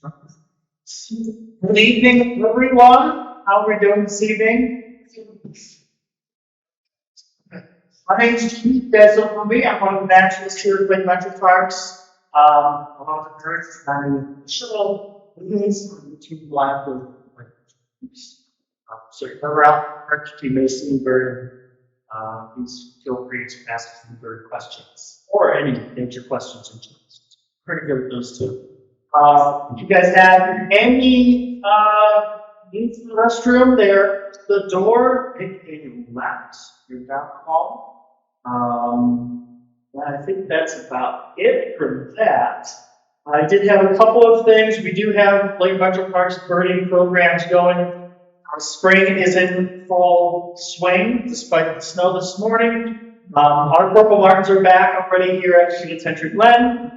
Good evening, everyone. How are we doing this evening? My name is Keith Bezelby. I'm one of the naturalists here at Blackbrook Parks. Along the earth, I'm Cheryl Williams from the two Blackbrook. So if you're ever out in the park, you may see a bird. Please feel free to ask some bird questions or any nature questions in general. Pretty good at those two. If you guys have any needs in the restroom, there, the door, make a left, you're down the hall. And I think that's about it for that. I did have a couple of things. We do have Blackbrook Park's birding programs going. Spring is in full swing, despite the snow this morning. Our purple martins are back already here at Penitentiary Glen.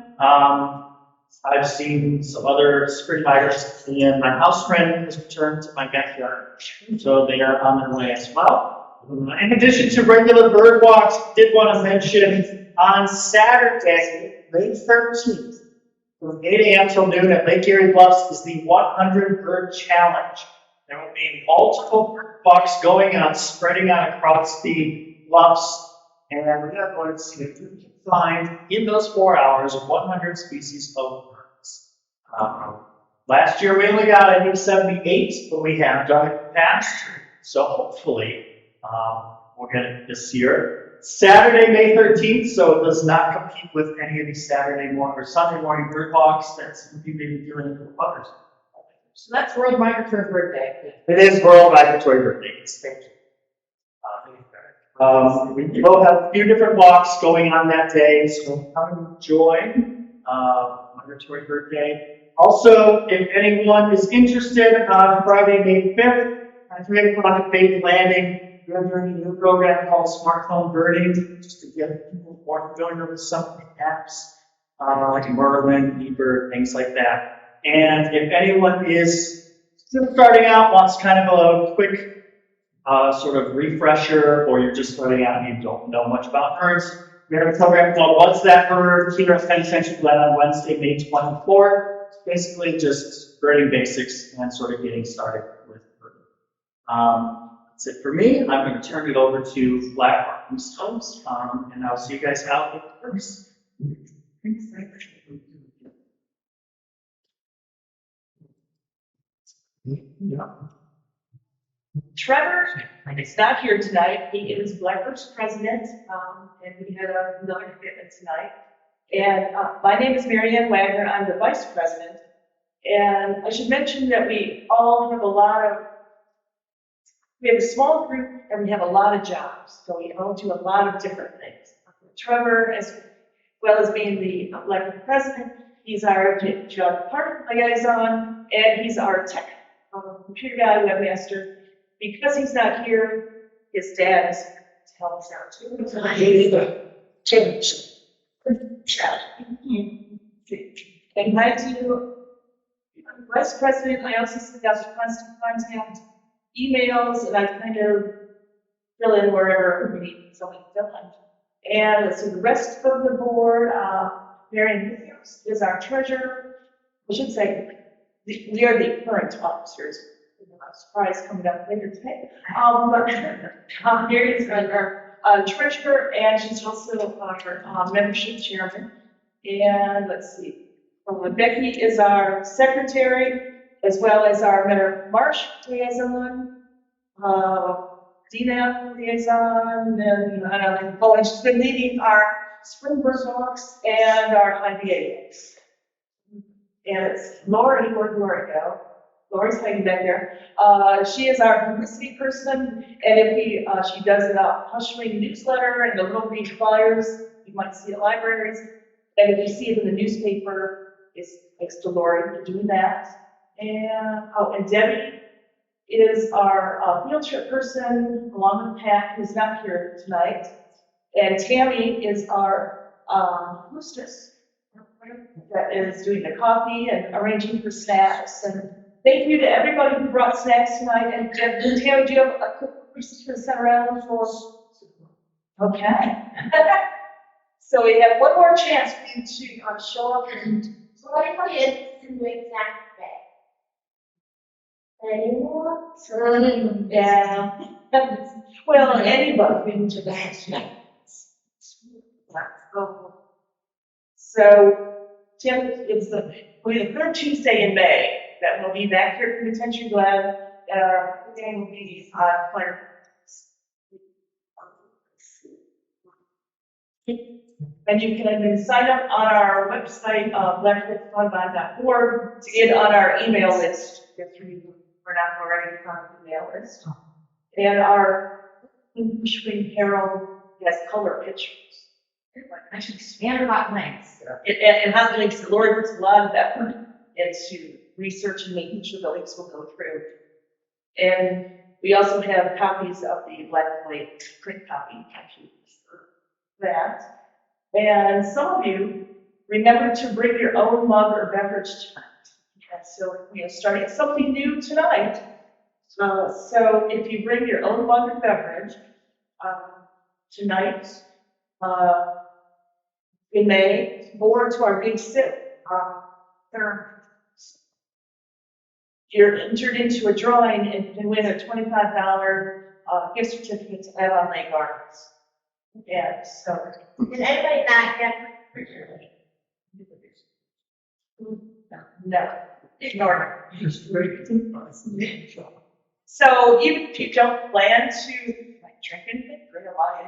I've seen some other spring migrants, and my house friend has returned to my backyard, so they are on their way as well. In addition to regular bird walks, did want to mention on Saturday, May 13th, from 8 a.m. till noon at Lake Erie Bluffs is the 100 Bird Challenge. There will be multiple bird walks going on, spreading out across the bluffs, and we are going to see if we can find in those 4 hours 100 species of birds. Last year we only got, I think, 78, but we have done it in the past, so hopefully we'll get it this year. Saturday, May 13th, so it does not compete with any of these Saturday morning or Sunday morning bird walks that some people may be doing with others. So that's World Migratory Bird Day. It is World Migratory Bird Day. Thank you. We will have a few different walks going on that day, so come and join Migratory Bird Day. Also, if anyone is interested, on Friday, May 5th, at 3 o'clock at Bait Landing, we're doing a new program called Smartphone Birding, just to get people more familiar with some of the apps, like Merlin, eBird, things like that. And if anyone is still starting out, wants kind of a quick sort of refresher, or you're just starting out and you don't know much about birds, we have a program called What's That Bird? Here at Penitentiary Glen on Wednesday, May 24th. It's basically just birding basics and sort of getting started with birding. That's it for me. I'm going to turn it over to Blackbrook themselves, and I'll see you guys out at the birds. Yeah. Trevor is not here tonight. He is Blackbrook's president, and we had another commitment tonight. And my name is Marianne Wagner. I'm the vice president. And I should mention that we all have we have a small group and we have a lot of jobs. So we all do a lot of different things. Trevor, as well as being the Blackbrook president, he's our job partner liaison, and he's our tech computer guy, webmaster. Because he's not here, his dad is to help us out too. So I need to change. And I do, I'm vice president. I also send out constant contact emails, and I kind of fill in wherever we need something done. And let's see, the rest of the board, Marion is our treasurer. I should say, we are the current officers. Surprise coming up later today. Mary is our treasurer, and she's also our membership chairman. And let's see, Becky is our secretary, as well as our Mayor Marsh liaison, Dina liaison, and I don't know, she's been leading our spring bird walks and our IBAs. And it's Lori, where'd Lori go? Lori's hanging back there. She is our publicity person, and if she does a Hushwing newsletter and the little green flyers you might see at libraries, and if you see it in the newspaper, it's next to Lori doing that. And and Debbie is our field trip person, along with Pat, who's not here tonight. And Tammy is our hostess that is doing the coffee and arranging for snacks. And thank you to everybody who brought snacks tonight. And Tammy, do you have a quick person to send around for? Okay. So we have one more chance for you to show up and So everybody to the exact day. Anymore? Yeah. Well, anybody into that. So, Tim, we have the third Tuesday in May that will be back here at the Penitentiary Glen, and our meeting will be on Claire. And you can sign up on our website, blackbrook.org, to get on our email list, if we're not already on the email list. And our Spring Herald has color pictures. I should expand about links. And how the links, the Lord puts a lot of effort into research and making sure the links will go through. And we also have copies of the black and white print copy, actually, for that. And some of you remember to bring your own mug or beverage tonight. And so we are starting something new tonight. So if you bring your own mug or beverage tonight, in May, forward to our big sip, you're entered into a drawing and can win a $25 gift certificate to Avon Lake Gardens. Yeah, so. Did anybody not get? No, ignore it. So even if you don't plan to like drink anything, drink a lot of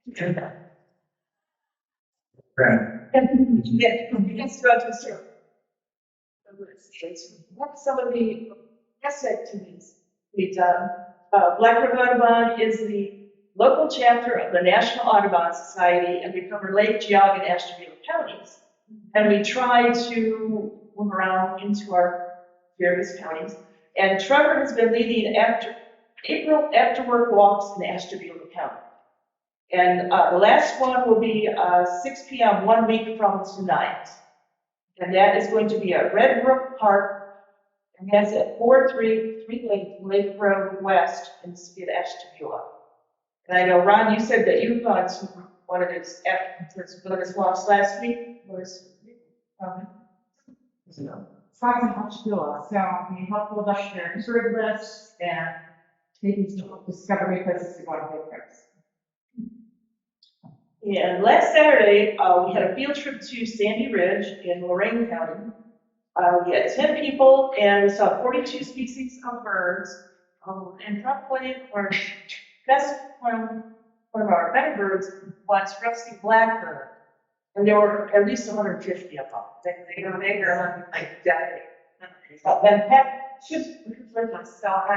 anything. Yeah, yes, go to the store. What's some of the guest activities we've done? Blackbrook Audubon is the local chapter of the National Audubon Society, and we cover Lake, Geauga, and Ashtabula counties. And we try to move around into our various counties. And Trevor has been leading April after-work walks in Ashtabula County. And the last one will be 6 p.m. 1 week from tonight. And that is going to be at Red Brook Park, and that's at 433 Lake Road West in the city of Ashtabula. And I know, Ron, you said that you thought one of his walks last week was Size and Ashtabula, so we help build up their history lists and maybe discover new places to go on field trips. Yeah, and last Saturday, we had a field trip to Sandy Ridge in Lorain County. We had 10 people, and we saw 42 species of birds, and probably our best one of our better birds was rusty blackbird. And there were at least 150 of them. They were bigger than like decade. And Pat, so I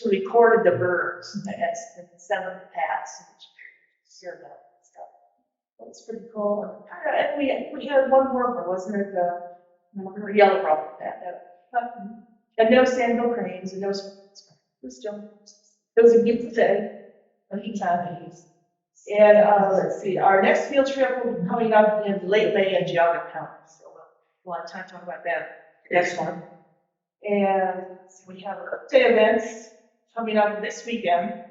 recorded the birds and sent them to Pat, so that she could hear that stuff. That was pretty cool. And we had one more, wasn't it? The yellow rump and no sandhill cranes and no swans. It was a good day. And let's see, our next field trip will be coming up in late May in Geauga County. So we'll have time to talk about that next one. And so we have our day events coming up this weekend.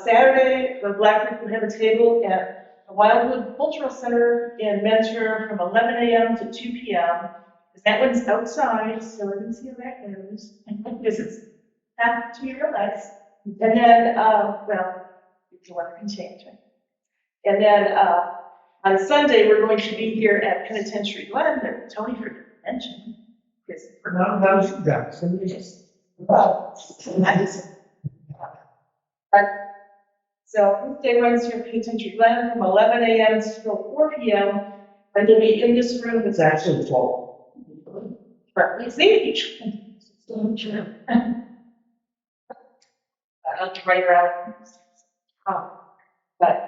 Saturday, the Blackbrook will have a table at the Wildwood Cultural Center in Mentor from 11 a.m. to 2 p.m. That one's outside, so I can see how that goes. Because it's not to be realized. And then, well, the weather can change, right? And then on Sunday, we're going to be here at Penitentiary Glen that Tony forgot to mention. So Tuesday runs here at Penitentiary Glen from 11 a.m. till 4 p.m. And you'll be in this room. It's actually 12. But we see I'll write around. But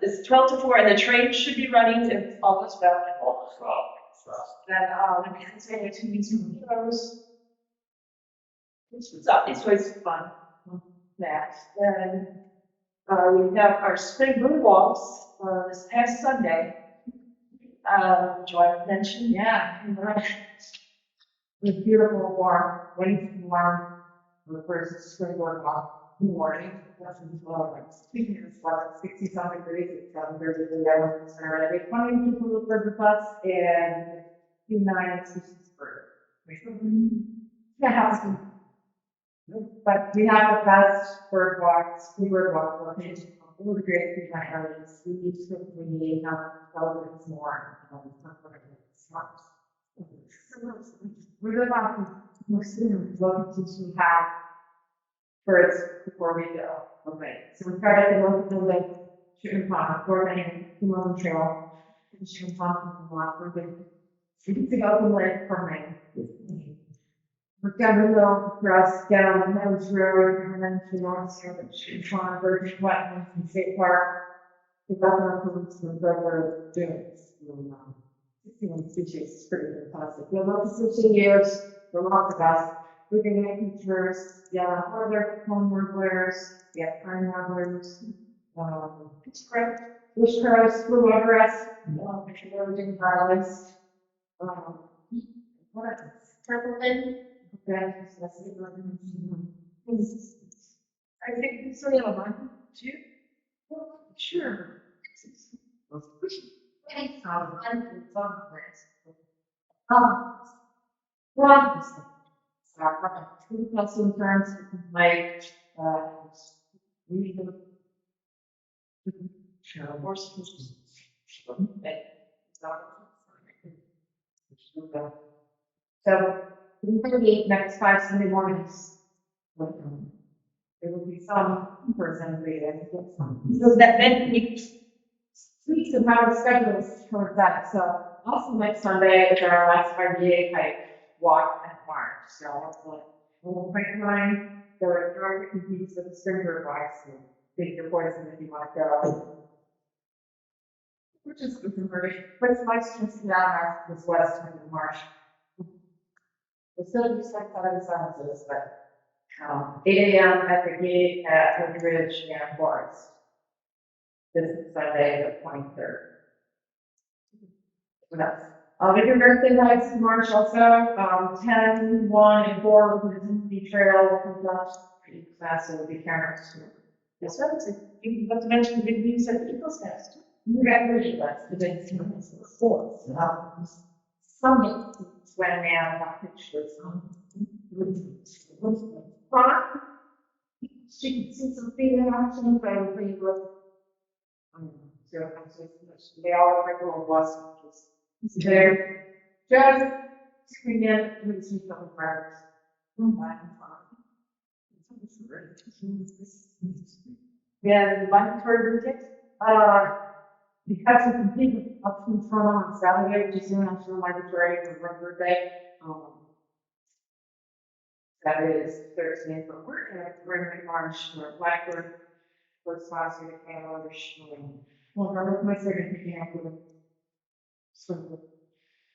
it's 12 to 4, and the train should be running if all goes well. Then we can say 2 weeks from heroes. It's always fun. That. Then we have our spring bird walks this past Sunday. Do I mention? Yeah. It was beautiful, warm, warm. The first spring board walk in the morning. That's like 60-something degrees. It's 7:30 in the afternoon. 20 people with the bus, and United Species Bird. Yeah. But we have the best bird walks, free bird walk location, all the great free areas. We typically have thousands more. We live on most of the locations we have birds before we go. Okay, so we started at the north of the lake, shooting pond, Florida, Humboldt Trail, and shooting pond from Blackbrook. So you can go to the lake from Maine. We've got a little grass down the Hills Road, and then to North Side, shooting pond, Virgin Wetlands, and State Park. Development of some regular doings. 61 species is pretty fantastic. We have lots of years, for lots of us. We're going to get features, yeah, other home warblers, yeah, pine warblers, fish crows, blue egrets, Northern Garlands, what else? Purple fin. Okay, that's it. I think it's only a month, too. Sure. Well, two plus interns, like, read the horses. So, we can meet next 5 Sunday mornings. There will be some person reading. So that then we, Weeks of how our schedules for that. So also next Sunday is our last RDA hike walk at March. So it's like a little pipeline. There are direct competes with the Springbird walks and big reports if you want to go. Which is great. But it's nice to see that this west end of March. We're still just like that sentences, but 8 a.m. at the gate at Hood Ridge and Forest. This is Sunday, the 23rd. What else? We do birthday hikes in March also. 10, 1, and 4 will be trail from Dutch. Pretty fast, it will be cameras. that's right, you got to mention the big news at the Eagles Fest. We got really that's the big thing. It's the 4th. Sunday, it's when we have got pictures. Fun. She can see some feeling action, but I'm pretty good. They all have like little bus, they're just screening it with some couple products. Yeah, the bike tour tickets. We have some complete up in front on Saturday, just in National Library for my birthday. Saturday is Thursday, but we're going to bring March for Blackbrook. First class, we have another showing. Well, I with my certificate after the swim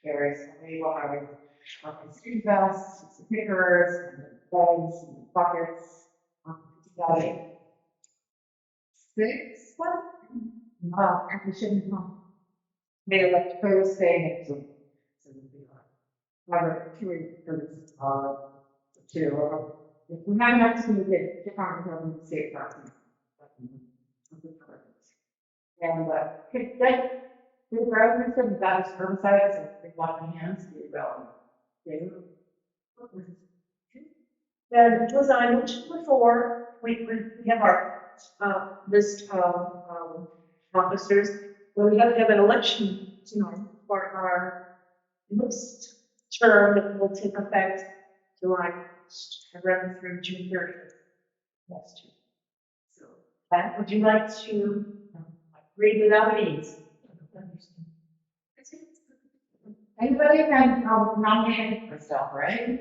areas, so we will have street vests, some pickers, and bags, and buckets. Together. 6 what? No, I shouldn't come. They left Thursday, so we'll be like, 2. If we have enough to do it, get on the safe parking. And the residents of that is herbicides and they want my hands to go. And as I mentioned before, we have our list of officers, but we have to have an election tonight for our next term that will take effect July 1st, run through June 30th next year. So, Pat, would you like to read the nominees? Anybody can nominate herself, right?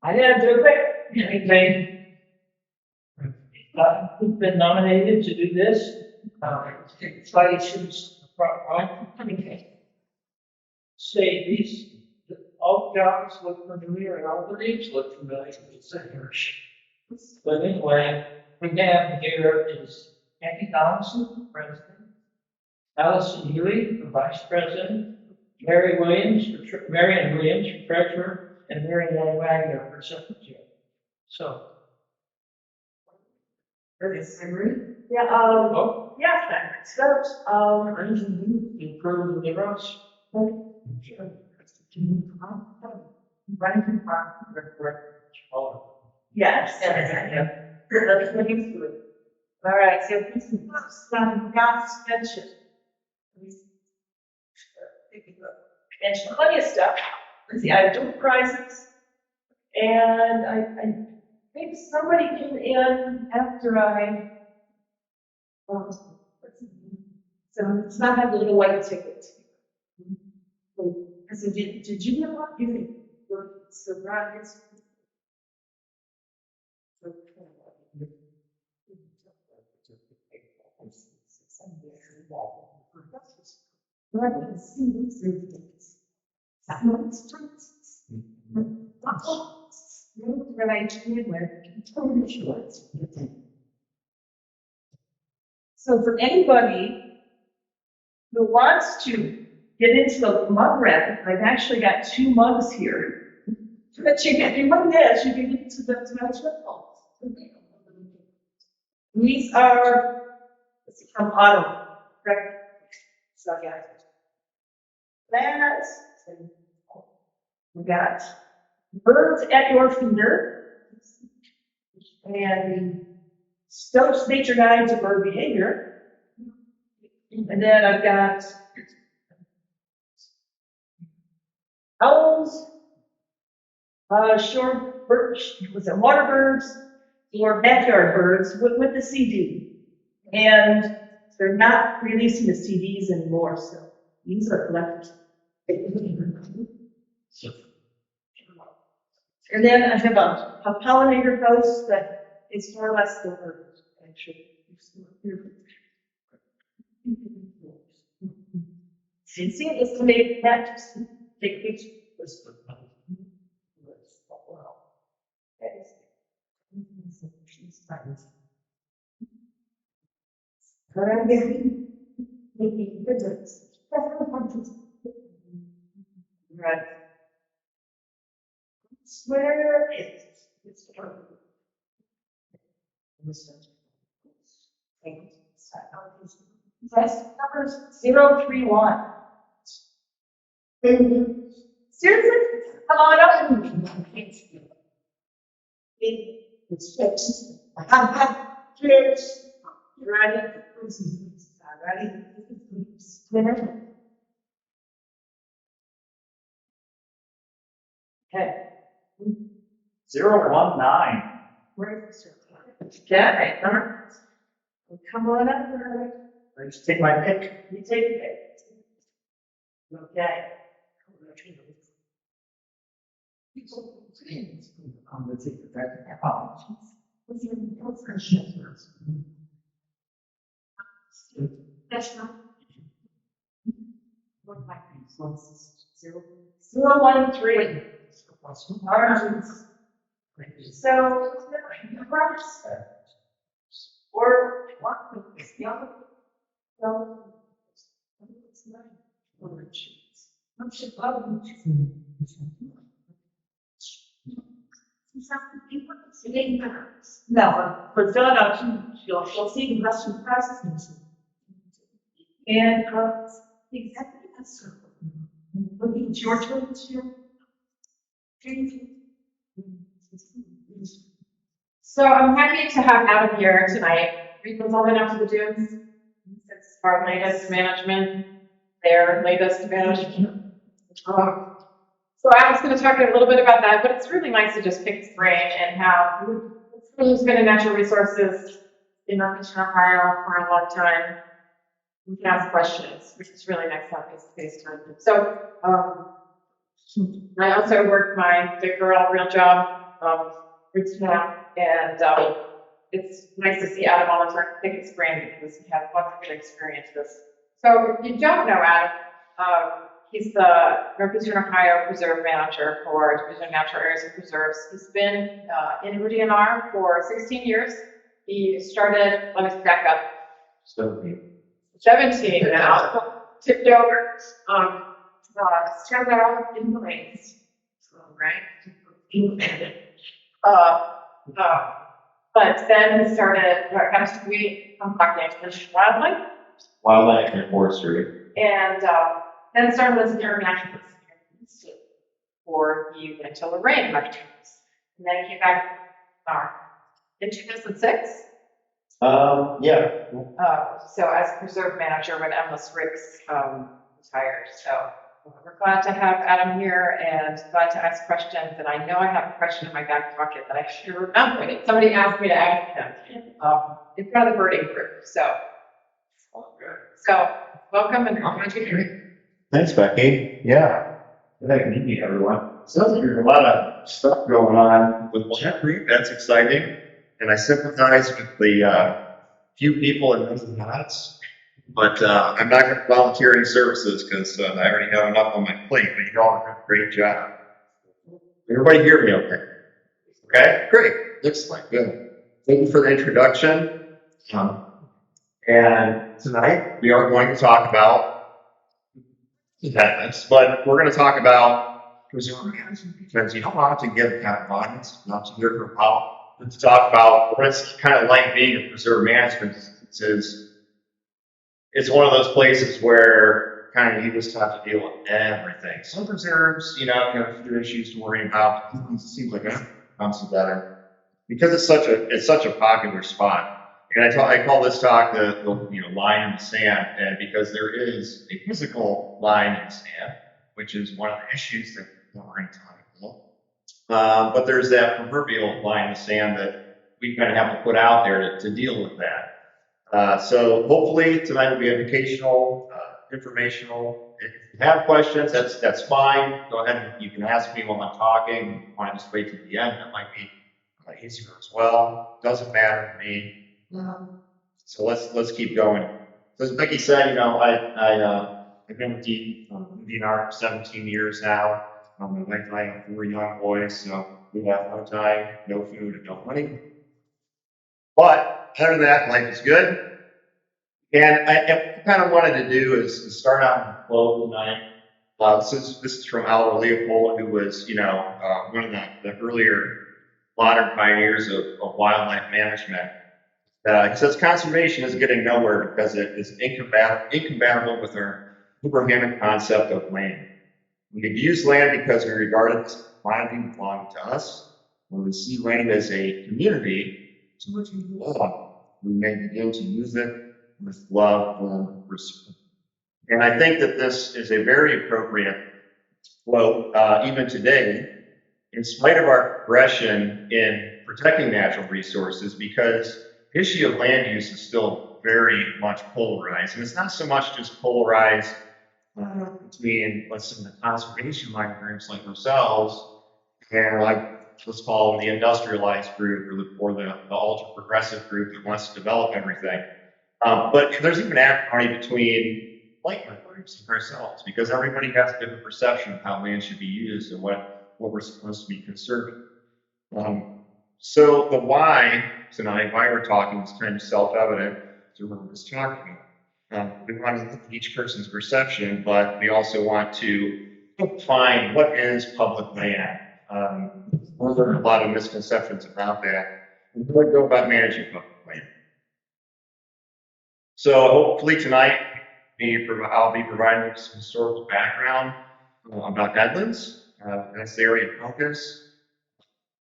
I didn't do it quick. Anything? Who's been nominated to do this? Somebody shoots the front row. Okay. Say these, all jobs look familiar and all the names look familiar. But anyway, we have here is Andy Donaldson for president, Allison Huey for vice president, Marianne Williams for treasurer, and Mary Ann Wagner for secretary. So. Yeah, Oh, yeah, thanks. So, improve the roads. Running from farm. Yes. All right, so this is some gas suspension. And plenty of stuff. Let's see, I have door prizes. And I think somebody came in after I, so it's not that little white ticket. I said, did you get one? You think, so Brad gets. So for anybody who wants to get into the mug rack, I've actually got 2 mugs here. But you can do one this, you can get to the triple. These are from Audubon, correct? So I got that. We got birds at your finger. And the Stokes Nature Guide to Bird Behavior. And then I've got owls, shore birds, was it water birds, or backyard birds with the CD. And they're not releasing the CDs anymore, so these are collectors. And then I have a pollinator post that is far less than birds, actually. Since it is to make that, take pictures. Right. Swear it's Test numbers 031. Seriously? Come on up. It's fixed. Kids. Ready? Ready? Spinner. Okay. 019. Where's the okay. Come on up. I just take my pick. You take it. Okay. Let's see if that's apologies. That's not. 013. All right. So, or what? No, but fill it out, you'll see the rest of the process. And, exactly, that's so. Looking at your turn to. So I'm happy to have Adam here tonight. Read was only up to the dunes. It's our latest management, their latest management. So Adam's going to talk a little bit about that, but it's really nice to just pick his brain and have who's been in natural resources in Northeastern Ohio for a long time. We can ask questions, which is really nice to have face time. So I also work my big girl real job, roots now, and it's nice to see Adam on the turn, pick his brain because he has lots of good experiences. So if you don't know Adam, he's the Northeastern Ohio Preserve Manager for Division of Natural Areas and Preserves. He's been in UDNR for 16 years. He started, let me back up, 17 now, tipped over. Started out in the lanes, right? But then he started, got his degree from wildlife Wildlife and forestry. and then started as a naturalist. before he went to Lorraine Mushrooms. And then he came back in 2006. Yeah. So as preserve manager when Emlis Ricks retired. So we're glad to have Adam here and glad to ask questions. And I know I have a question in my back pocket that I should remember it. Somebody asked me to ask him in front of the birding group. So welcome and glad you're here. Thanks, Becky. Yeah. Good evening, everyone. Sounds like there's a lot of stuff going on with Blackbrook. That's exciting. And I sympathize with the few people in those knots. But I'm not going to volunteer any services because I already have enough on my plate. But you all have a great job. Everybody hear me okay? Okay, great. Excellent. Good. Thank you for the introduction. And tonight we are going to talk about Headlands, but we're going to talk about preserve management because you don't want to give kind of audience, not to hear from Paul, but to talk about what it's kind of like being a preserve management. It's one of those places where kind of you just have to deal with everything. Some preserves, you have a few issues to worry about. It seems like it comes together because it's such a popular spot. And I call this talk the line in the sand, and because there is a physical line in the sand, which is one of the issues that we're going to talk about. But there's that proverbial line in the sand that we kind of have to put out there to deal with that. So hopefully tonight will be educational, informational. If you have questions, that's fine. Go ahead and you can ask me while I'm talking. If you want to just wait to the end, that might be easier as well. Doesn't matter to me. So let's keep going. So as Becky said, I've been with DNR for 17 years now. My wife and I have 4 young boys, so we have no time, no food, and no money. But other than that, life is good. And I kind of wanted to do is start out in a quote tonight. This is from Allure Leopold, who was one of the earlier modern pioneers of wildlife management. He says conservation is getting nowhere because it is incompatible with our Abrahamic concept of land. We abuse land because we regard it as a commodity belonging to us. When we see land as a community to which we belong, we may begin to use it with love and respect. And I think that this is a very appropriate quote even today, in spite of our progression in protecting natural resources, because the issue of land use is still very much polarized. And it's not so much just polarized between, let's say, the conservation-minded groups like ourselves and let's call them the industrialized group or the ultra-progressive group that wants to develop everything. But there's even acrimony between like-minded groups like ourselves, because everybody has a different perception of how land should be used and what we're supposed to be conserving. So the why tonight, why we're talking, is kind of self-evident to what we're just talking about. We want to look at each person's perception, but we also want to find what is public land. There are a lot of misconceptions about that. And how do we go about managing public land? So hopefully tonight, I'll be providing some historical background about Headlands, this area of focus.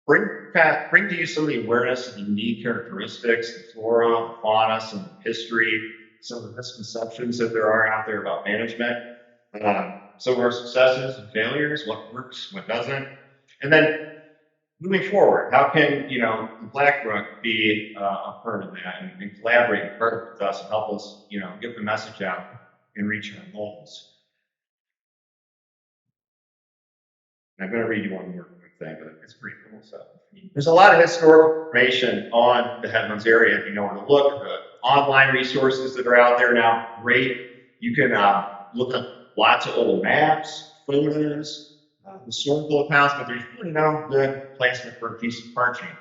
Bring to you some of the awareness of the unique characteristics, the flora, the fauna, some of the history, some of the misconceptions that there are out there about management, some of our successes and failures, what works, what doesn't, and then moving forward, how can Blackbrook be a part of that and collaborate and partner with us and help us get the message out and reach our goals. I'm going to read you one more thing, but it's pretty cool. So there's a lot of historical information on the Headlands area if you know where to look. The online resources that are out there now, great. You can look up lots of old maps, photos, historical accounts, but there's really no good placement for a piece of parchment.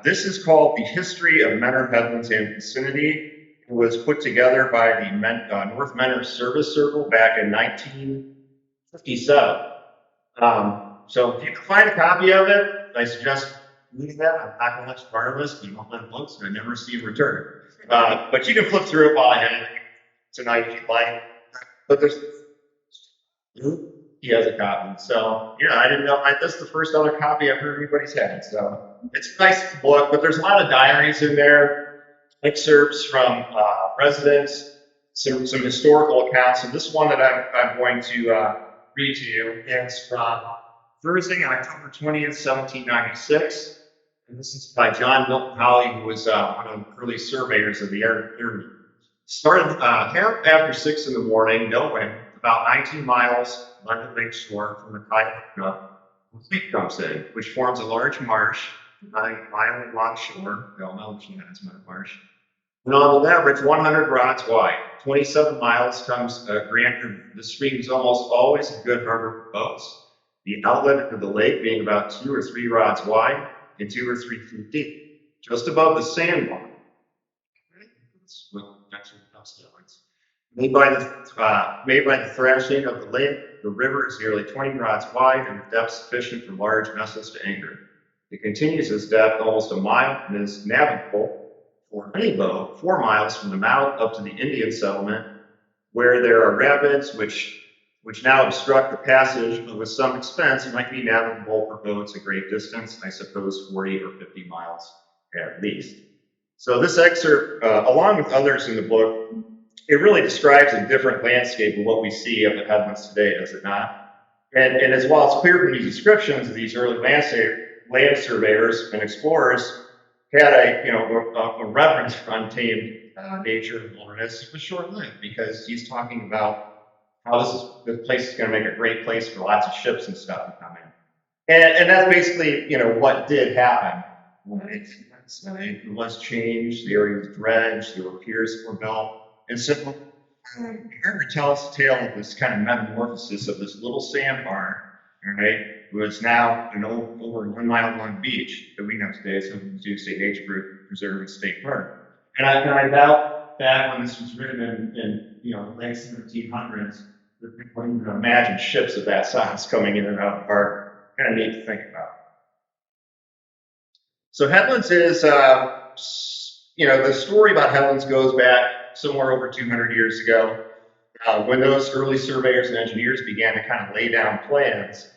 This is called The History of Menor Headlands and Vicinity. It was put together by the North Menor Service Circle back in 1957. So if you can find a copy of it, I suggest reading that. I'm not going to let you borrow this, but you won't let books, and I never see a return. But you can flip through it while I have it tonight if you'd like. But there's he has a copy. So yeah, I didn't know. This is the first other copy I've heard anybody's had. So it's a nice book, but there's a lot of diaries in there, excerpts from residents, some historical accounts. And this one that I'm going to read to you is from Thursday, October 20th, 1796. And this is by John Milton Hawley, who was one of the early surveyors of the area. Started half after 6 in the morning, no wind, about 19 miles by the lake shore from the Cuyahoga. A creek comes in, which forms a large marsh, 9 mile long shore. We all know that's not a marsh. And on average, 100 rods wide. 27 miles comes Grand River. The stream is almost always a good harbor for boats. The outlet of the lake being about 2 or 3 rods wide and 2 or 3 feet deep, just above the sandbar. Made by the thrashing of the lake, the river is nearly 20 rods wide and the depth sufficient for large vessels to anchor. It continues its depth almost a mile and is navigable for any boat 4 miles from the mouth up to the Indian settlement, where there are rapids which now obstruct the passage, but with some expense it might be navigable for boats a great distance, I suppose 40 or 50 miles at least. So this excerpt, along with others in the book, it really describes a different landscape of what we see of the Headlands today, does it not? And as well, it's clear from these descriptions of these early land surveyors and explorers had a reverence for untamed nature and wilderness. It was short-lived because he's talking about how this place is going to make a great place for lots of ships and stuff to come in. And that's basically, what did happen. It was changed, the area was dredged, there were piers that were built. And so, Harry tells the tale of this kind of metamorphosis of this little sandbar, right, was now an over 1 mile long beach that we know today as the Zoo State Nature Preserve and State Park. And I doubt back when this was written in the late 1700s, that people even imagine ships of that size coming in and out of the harbor. Kind of neat to think about. So Headlands is, the story about Headlands goes back somewhere over 200 years ago, when those early surveyors and engineers began to kind of lay down plans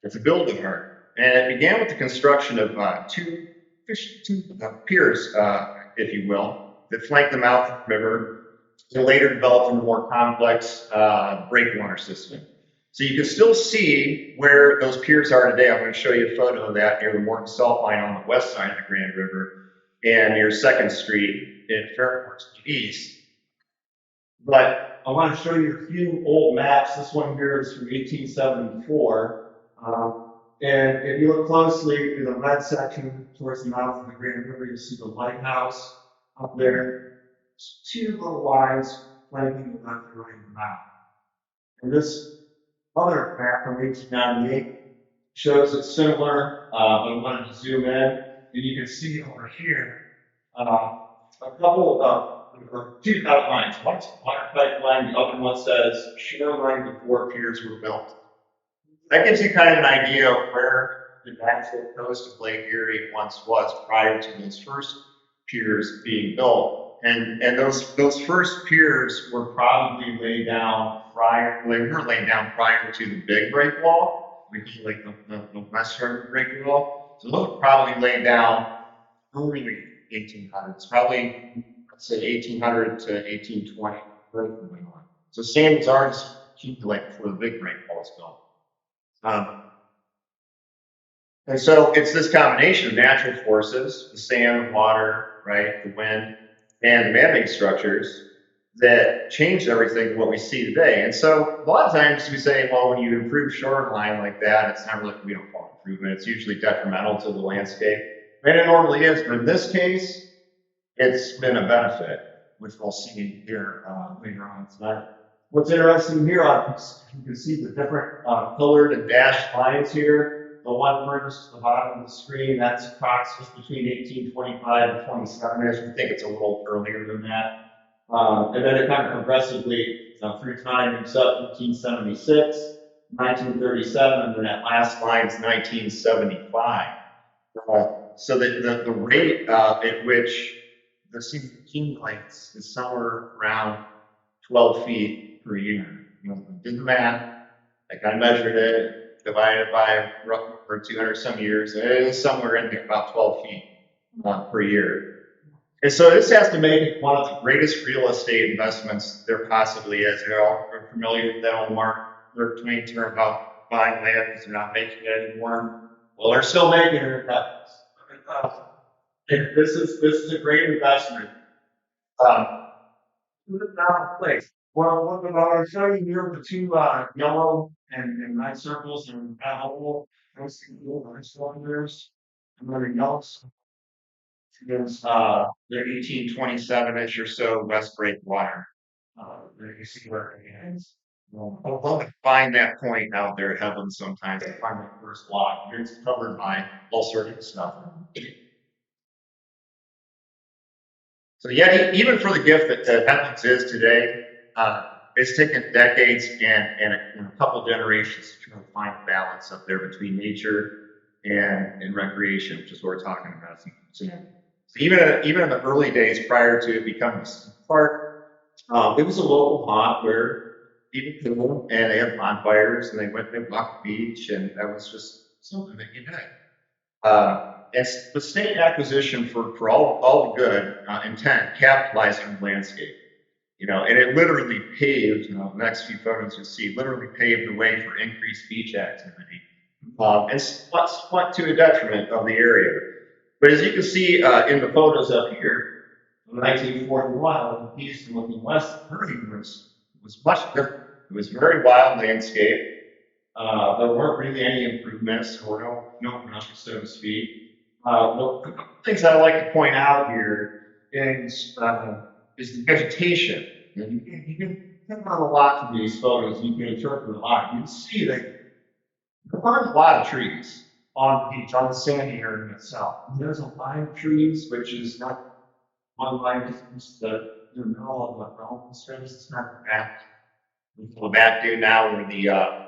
to build the harbor. And it began with the construction of two piers, if you will, that flanked the mouth of the river, and later developed into a more complex breakwater system. So you can still see where those piers are today. I'm going to show you a photo of that near the Morton Salt Mine on the west side of the Grand River and near 2nd Street in Fairport to the east. But I want to show you a few old maps. This one here is from 1874. And if you look closely in the red section towards the mouth of the Grand River, you'll see the lighthouse up there. There's 2 little lines flanking the left and right of the mouth. And this other map from 1898 shows it similar, but I wanted to zoom in, and you can see over here a couple of 2 outlines. One's watertight line, the other one says shoreline before piers were built. That gives you kind of an idea of where the natural coast of Lake Erie once was prior to those first piers being built. And those first piers were probably laid down prior to the Big Break Wall, which is like the western Break Wall. So those were probably laid down early 1800s, probably, let's say 1800 to 1820. So sand was already accumulated before the Big Break Wall was built. And so it's this combination of natural forces, the sand, the water, right, the wind, and man-made structures that changed everything to what we see today. And so a lot of times we say, well, when you improve shoreline like that, it's not really, we don't call it improvement, it's usually detrimental to the landscape. And it normally is, but in this case, it's been a benefit, which we'll see here later on tonight. What's interesting here, you can see the different pillared and dashed lines here. The one furthest to the bottom of the screen, that's approximately between 1825 and 27. I actually think it's a little earlier than that. And then it kind of progressively, through time, moves up 1876, 1937, and then that last line is 1975. So the rate at which the sea accumulates is somewhere around 12 feet per year. Did the math, Like I measured it, divided by roughly for 200 some years, and it is somewhere in there about 12 feet per year. And so this has to make it one of the greatest real estate investments there possibly is. You're all familiar with that old Mark Twain term about buying land because they're not making it anymore. Well, they're still making it. This is a great investment. Put it down in place. Well, what about I show you here the two yellow and red circles and that whole nice cylinders and then the yellows is the 1827-ish or so West Breakwater. There you see where it ends. Well, I'd love to find that point out there at Headlands sometimes. I find that first block. It's covered by all sorts of stuff. So yeah, even for the gift that Headlands is today, it's taken decades and a couple generations to try to find a balance up there between nature and recreation, which is what we're talking about. So even in the early days prior to it becoming a park, it was a local haunt where people came and they had bonfires and they went and walked the beach, and that was just something that you did. And the state acquisition for all the good intent capitalized on the landscape, and it literally paved. The next few photos you'll see literally paved the way for increased beach activity, and somewhat to the detriment of the area. But as you can see in the photos up here, in 1941, the east and looking west, Hurricane was much different. It was very wild landscape. There weren't really any improvements, or no rush, so to speak. The things I like to point out here is the vegetation. And you can think on a lot from these photos. You can interpret a lot. You can see that there aren't a lot of trees on the beach, on the sandy area itself. There's a line of trees, which is not one line, it's the middle of the mountain space. It's not the back. The back dune now where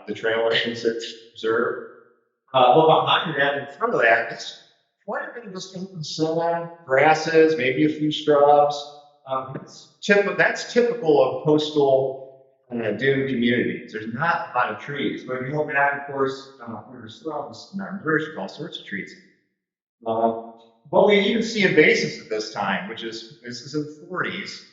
the trail sits reserved. Well, behind that, in front of that, it's quite a bit of just open sod, grasses, maybe a few shrubs. That's typical of coastal dune communities. There's not a lot of trees, but if you go back, of course, there's shrubs and there's all sorts of trees. But we even see invasives at this time, this is in the 40s.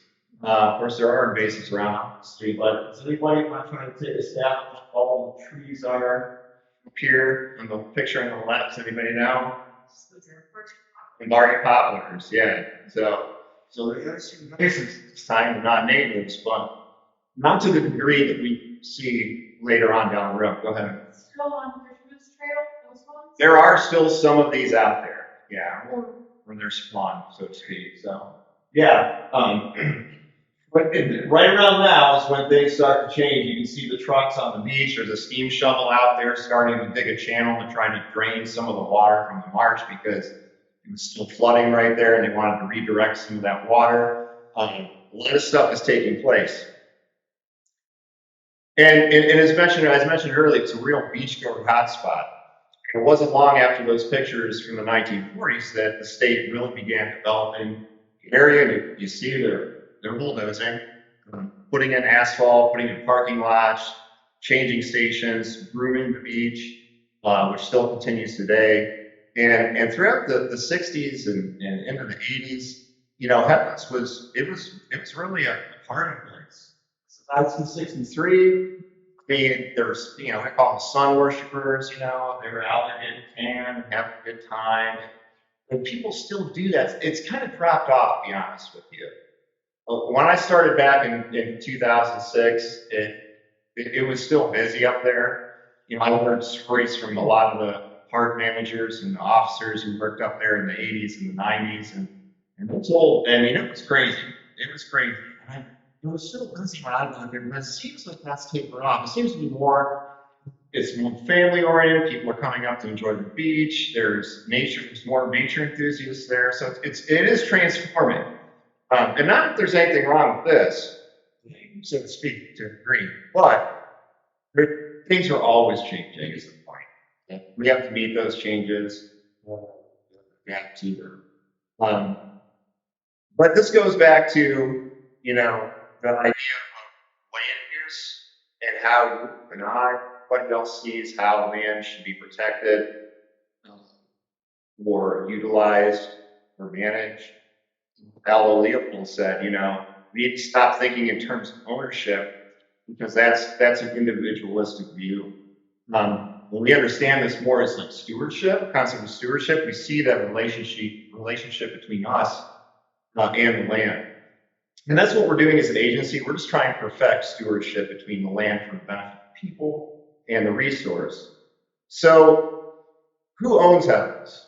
Of course, there are invasives around the street, but is anybody trying to take a stab at what all the trees are up here in the picture on the left? Does anybody know? Market poplars, yeah. So there's invasives this time, they're not natives, but not to the degree that we see later on down the road. Go ahead. Still on Christmas Trail, those ones? There are still some of these out there, yeah, where they're spawned, so to speak. So, yeah. But right around now is when things start to change. You can see the trucks on the beach. There's a steam shovel out there starting to dig a channel to try to drain some of the water from the marsh because it was still flooding right there and they wanted to redirect some of that water. A lot of stuff is taking place. And as mentioned earlier, it's a real beachgoer hotspot. It wasn't long after those pictures from the 1940s that the state really began developing the area. And you see they're bulldozing, putting in asphalt, putting in parking lots, changing stations, grooming the beach, which still continues today. And throughout the 60s and into the 80s, Headlands was really a party place. So 1963, there was, I call them sun worshipers, they were out there getting tan and having a good time. And people still do that. It's kind of dropped off, to be honest with you. When I started back in 2006, it was still busy up there. I heard stories from a lot of the park managers and officers who worked up there in the 80s and the 90s, and it was crazy. It was crazy. And it was so busy when I was out there, but it seems like that's tapered off. It seems to be it's more family oriented. People are coming up to enjoy the beach. There's more nature enthusiasts there. So it is transforming. And not that there's anything wrong with this, so to speak, to a degree, but things are always changing is the point. We have to meet those changes. We have to. But this goes back to, the idea of land use and how you and I everybody else sees how land should be protected, or utilized, or managed. Aldo Leopold said, we need to stop thinking in terms of ownership because that's an individualistic view. When we understand this more as like stewardship, concept of stewardship, we see that relationship between us and the land. And that's what we're doing as an agency. We're just trying to perfect stewardship between the land for the benefit of people and the resource. So, who owns Headlands?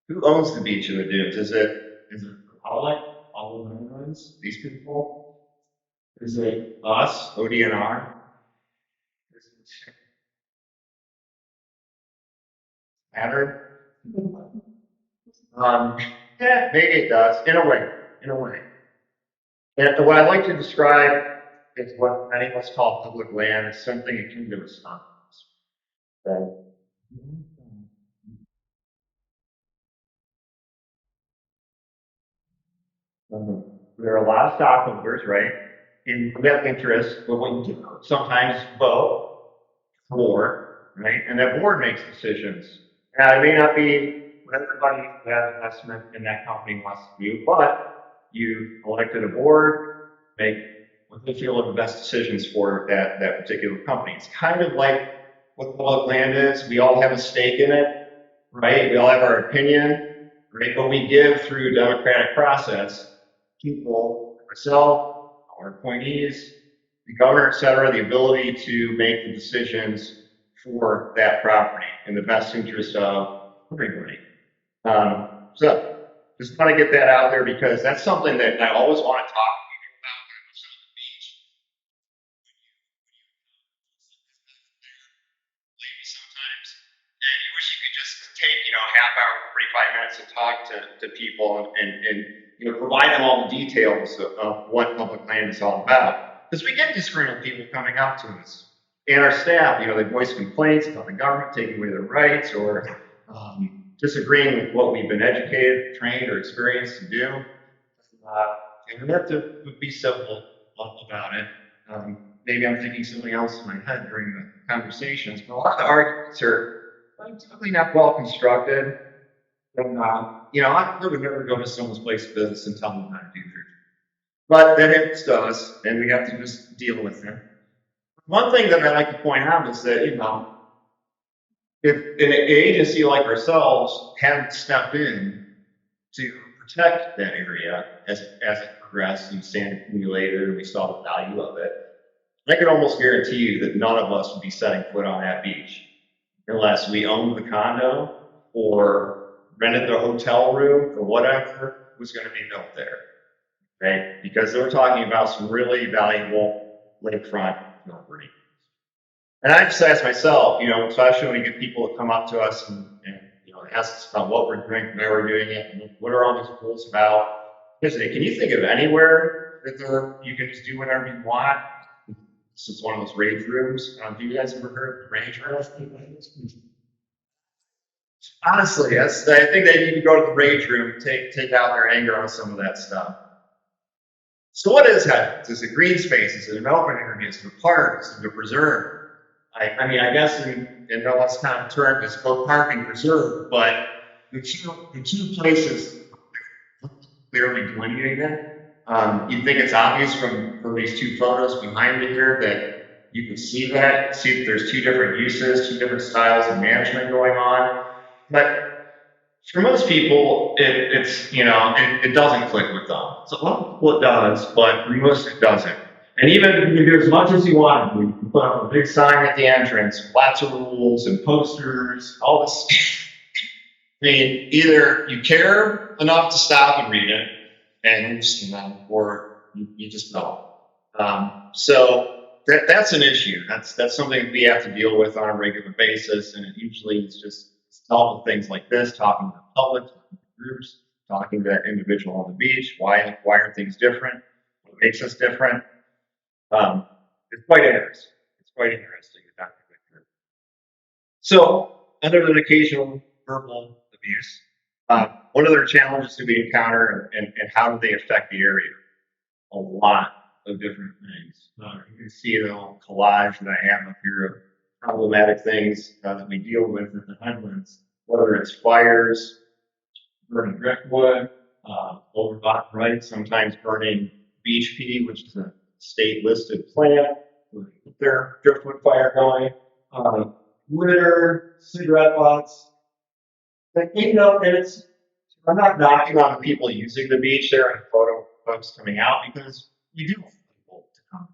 Who owns the beach and the dunes? Is it the public, all the landowners, these people? Is it us, ODNR? Matter? Yeah, maybe it does, in a way. And what I like to describe is what many of us call public land is something akin to a stock. Okay? There are a lot of stockholders, right? And we have interest, but what you do sometimes vote for, right? And that board makes decisions. Now, it may not be what everybody who has investment in that company wants to do, but you elected a board, make what they feel are the best decisions for that particular company. It's kind of like what public land is. We all have a stake in it, right? We all have our opinion, right? But we give through a democratic process, people, ourselves, our appointees, the governor, et cetera, the ability to make the decisions for that property in the best interest of everybody. So just want to get that out there because that's something that I always want to talk to people about when I'm on the beach. Maybe sometimes, and you wish you could just take, a half hour, 45 minutes and talk to people and provide them all the details of what public land is all about. Because we get disgruntled people coming up to us and our staff, they voice complaints about the government taking away their rights or disagreeing with what we've been educated, trained, or experienced to do. And we have to be civil about it. Maybe I'm thinking something else in my head during the conversations, but a lot of the arguments are typically not well constructed. And, I would never go to someone's place of business and tell them how to do their job. But that happens to us, and we have to just deal with it. One thing that I like to point out is that, if an agency like ourselves hadn't stepped in to protect that area as it progressed and sand accumulated and we saw the value of it, I can almost guarantee you that none of us would be setting foot on that beach unless we owned the condo or rented the hotel room or whatever was going to be built there, right? Because they were talking about some really valuable lakefront property. And I just asked myself, especially when we get people to come up to us and ask us about what we're doing, where we're doing it, and what are all these rules about. Can you think of anywhere that you can just do whatever you want? This is one of those rage rooms. Have you guys ever heard of rage rooms? Honestly, I think they need to go to the rage room and take out their anger on some of that stuff. So what is Headlands? Is it green space? Is it an open area? Is it a park? Is it a preserve? I guess in no less common terms, it's both park and preserve, but the two places clearly delineated. You'd think it's obvious from these two photos behind me here that you can see that there's two different uses, two different styles of management going on. But for most people, it doesn't click with them. So a lot of people it does, but for most it doesn't. And even if you do as much as you want, you can put up a big sign at the entrance, lots of rules and posters, all this. Either you care enough to stop and read it and understand them, or you just don't. So that's an issue. That's something we have to deal with on a regular basis, and it usually it's just dealt with things like this, talking to the public, talking to groups, talking to that individual on the beach. Why are things different? What makes us different? It's quite interesting. So, other than occasional verbal abuse, what other challenges do we encounter and how do they affect the area? A lot of different things. You can see the little collage that I have up here of problematic things that we deal with at the Headlands, whether it's fires, burning driftwood, overbought rights, sometimes burning beach pea, which is a state listed plant, with their driftwood fire going, litter, cigarette butts. Like, you know, and I'm not knocking on the people using the beach there and photo folks coming out because you do want people to come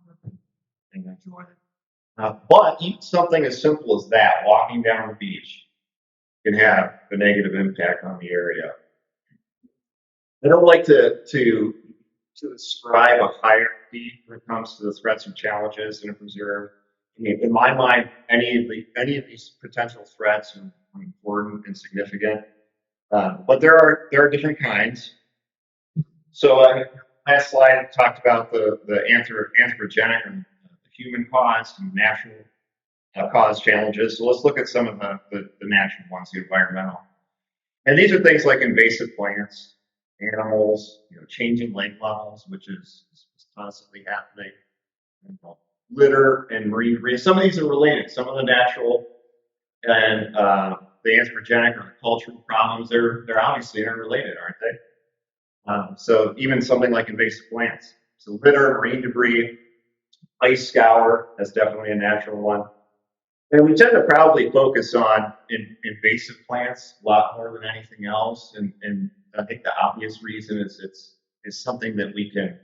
and enjoy it. But even something as simple as that, walking down the beach, can have a negative impact on the area. I don't like to describe a hierarchy when it comes to the threats and challenges in a preserve. I mean, in my mind, any of these potential threats are important and significant, but there are different kinds. So last slide I talked about the anthropogenic and the human caused and natural cause challenges. So let's look at some of the natural ones, the environmental. And these are things like invasive plants, animals, changing lake levels, which is constantly happening, litter and marine debris. Some of these are related. Some of the natural and the anthropogenic or the cultural problems, they're obviously interrelated, aren't they? So even something like invasive plants. So litter, marine debris, ice scour, that's definitely a natural one. And we tend to probably focus on invasive plants a lot more than anything else. And I think the obvious reason is it's something that we can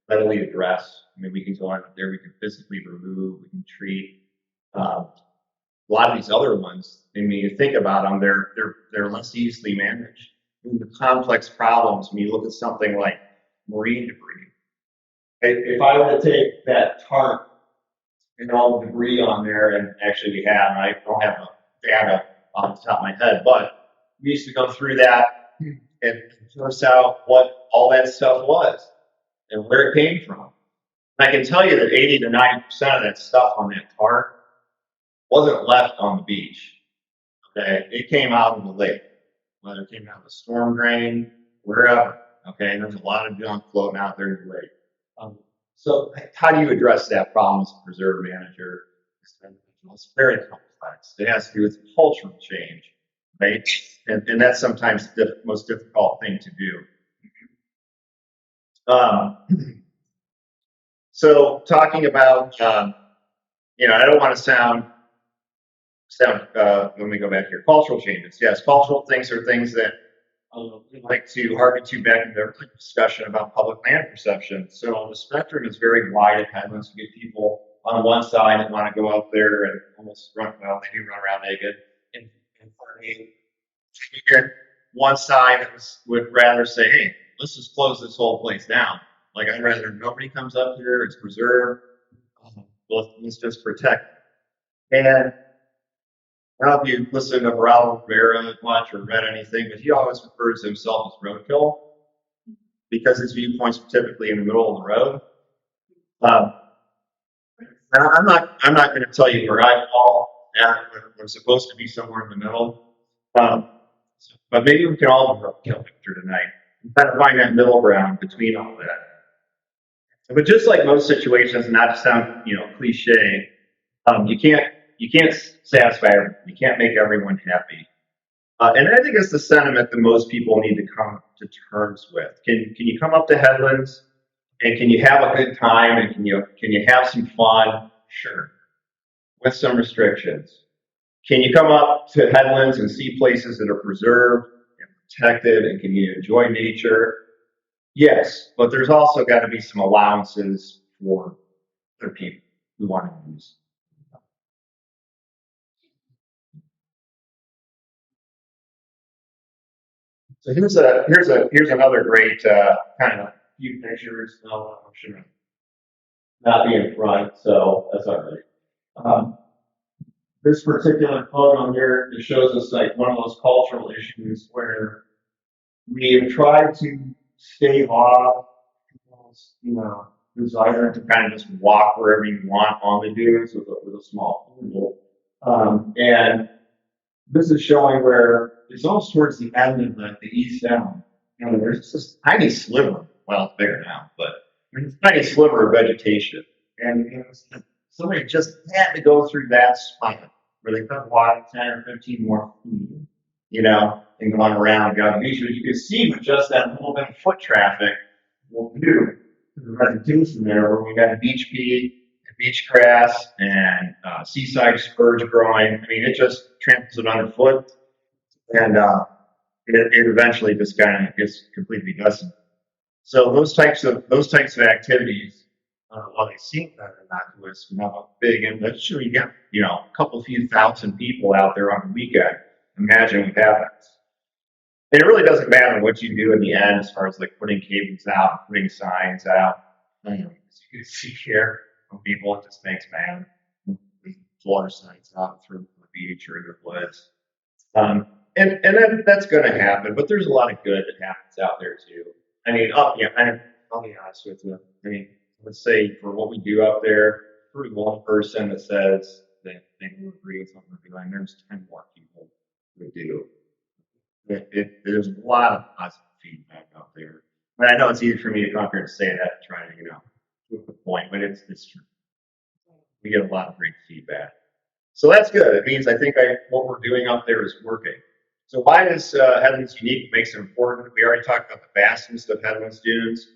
readily address. I mean, we can go out there, we can physically remove, we can treat. A lot of these other ones, I mean, you think about them, they're less easily managed. The complex problems, when you look at something like marine debris, if I were to take that tarp and all the debris on there, and actually we have, and I don't have the data off the top of my head, but we used to go through that and force out what all that stuff was and where it came from. And I can tell you that 80 to 90% of that stuff on that tarp wasn't left on the beach. Okay, it came out of the lake, whether it came out of a storm drain, wherever. Okay, and there's a lot of junk floating out there in the lake. So how do you address that problem as a preserve manager? It's very complex. It has to do with cultural change, right? And that's sometimes the most difficult thing to do. So talking about, I don't want to sound, let me go back here. Cultural changes. Yes, cultural things are things that we like to harken to back in the discussion about public land perception. So the spectrum is very wide at Headlands. You get people on one side that want to go out there and almost they do run around naked and party. You get one side that would rather say, hey, let's just close this whole place down. Like, I'd rather nobody comes up here, it's preserved, let's just protect it. And I don't know if you listen to Wohlever much or read anything, but he always refers to himself as roadkill because his viewpoints are typically in the middle of the road. And I'm not going to tell you where I fall at. I'm supposed to be somewhere in the middle. But maybe we can all be roadkill picture tonight and kind of find that middle ground between all that. But just like most situations, not to sound cliche, you can't satisfy everyone. You can't make everyone happy. And I think it's the sentiment that most people need to come to terms with. Can you come up to Headlands and can you have a good time and can you have some fun? Sure, with some restrictions. Can you come up to Headlands and see places that are preserved and protected, and can you enjoy nature? Yes, but there's also got to be some allowances for other people who want to use. So here's another great kind of few pictures. No, I should not be in front, so that's all right. This particular photo here, it shows us like one of those cultural issues where we have tried to stave off people's, desire to kind of just walk wherever you want on the dunes with a small pool. And this is showing where it's almost towards the end of the east end. And there's this tiny sliver. Well, it's bigger now, but there's a tiny sliver of vegetation. And somebody just had to go through that spot where they could walk 10 or 15 more feet, you know, and going around down the beach. But you can see with just that little bit of foot traffic, what we do, the vegetation there, where we got a beach pea, beach grass, and seaside spurge growing. I mean, it just tramples it underfoot, and it eventually just kind of gets completely dusted. So those types of activities, while they seem kind of innocuous, can have a big impact. Sure, you get a couple few thousand people out there on the weekend. Imagine what happens. And it really doesn't matter what you do in the end, as far as like putting cables out, putting signs out. As you can see here, from people, it just makes man water signs out through the beach or the woods. And then that's going to happen, but there's a lot of good that happens out there too. I mean, I'll be honest with you. I mean, let's say for what we do up there, for one person that says that they will agree with what we're doing, there's 10 more people who do. There's a lot of positive feedback out there. But I know it's easy for me to come up here and say that, trying to, prove the point, but it's true. We get a lot of great feedback. So that's good. It means I think what we're doing up there is working. So why is Headlands unique? It makes it important. We already talked about the vastness of Headlands dunes.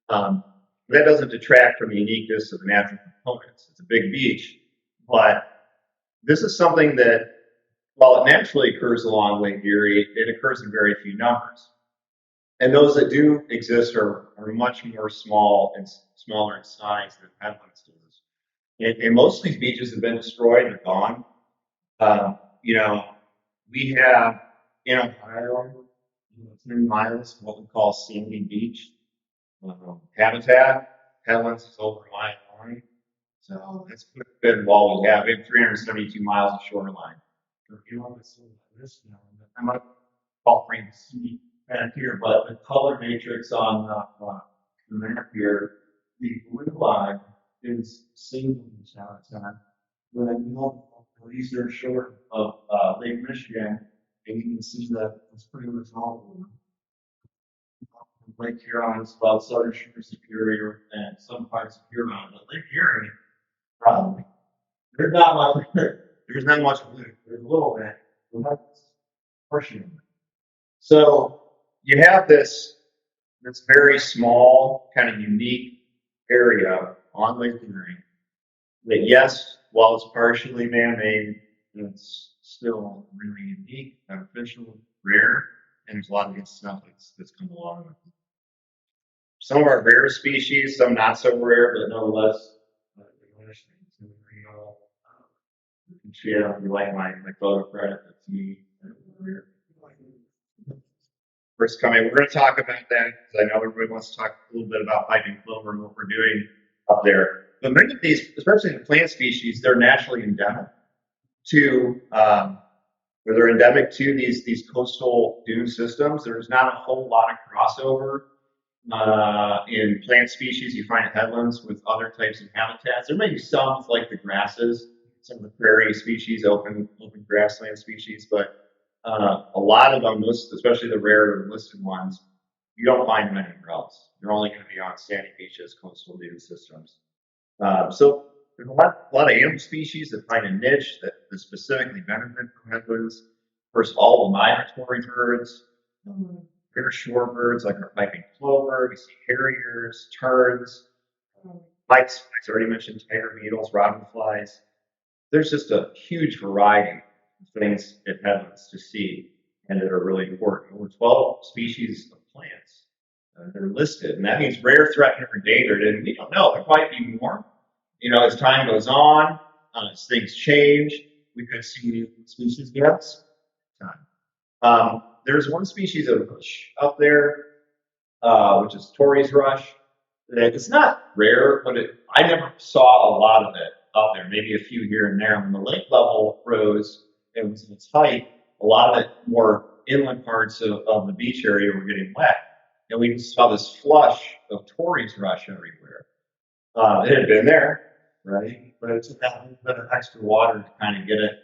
That doesn't detract from the uniqueness of the natural components. It's a big beach, but this is something that, while it naturally occurs along Lake Erie, it occurs in very few numbers. And those that do exist are much more smaller in size than Headlands does. And most of these beaches have been destroyed and gone. We have in Ohio, 10 miles of what we call sandy beach habitat. Headlands is over a mile long. So that's good wall we have. We have 372 miles of shoreline. If you want to see this now, I'm going to call frame C back here, but the color matrix on the map here, the blue line is single habitat. These are short of Lake Michigan, and you can see that it's pretty much all of them. Lake Huron is about southern shore Superior and some parts of Huron, but Lake Erie, probably. There's not much blue. There's a little bit. But that's portion. So you have this very small, kind of unique area on Lake Erie that, yes, while it's partially man-made, it's still really unique, beneficial, rare, and there's a lot of good stuff that's come along with it. Some of our rare species, some not so rare, but nonetheless, you can share if you like my photo credit. That's me. First coming, we're going to talk about that because I know everybody wants to talk a little bit about piping clover and what we're doing up there. But many of these, especially the plant species, they're naturally endemic to these coastal dune systems. There's not a whole lot of crossover in plant species you find at Headlands with other types of habitats. There may be some with like the grasses, some of the prairie species, open grassland species, but a lot of them, especially the rare listed ones, you don't find them anywhere else. They're only going to be on sandy beaches, coastal dune systems. So there's a lot of animal species that find a niche that specifically benefit from Headlands. First of all, the migratory birds, rare shorebirds like our piping plover. We see harriers, terns, pikes. I already mentioned tiger beetles, robin flies. There's just a huge variety of things at Headlands to see and that are really important. Over 12 species of plants that are listed, and that means rare, threatened, or endangered. And we don't know. There might be more. As time goes on, as things change, we could see new species get time. There's one species of rush up there, which is Torrey's rush. It's not rare, but I never saw a lot of it up there, maybe a few here and there. When the lake level rose, it was in its height, a lot of it more inland parts of the beach area were getting wet. And we just saw this flush of Torrey's rush everywhere. It had been there, right? But it took that little bit of extra water to kind of get it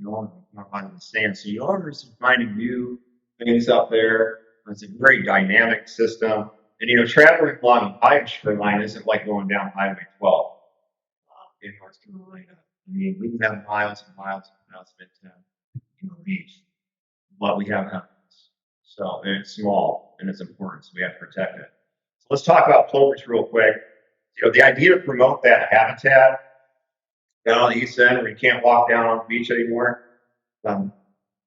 going on the sand. So you're always finding new things up there. It's a very dynamic system. And traveling along the Irish shoreline isn't like going down Highway 12 in North Carolina. I mean, we can have miles and miles and miles of beach, but we have headlands. So, and it's small and it's important, so we have to protect it. So let's talk about plovers real quick. You know, the idea to promote that habitat down on the east end where you can't walk down on the beach anymore,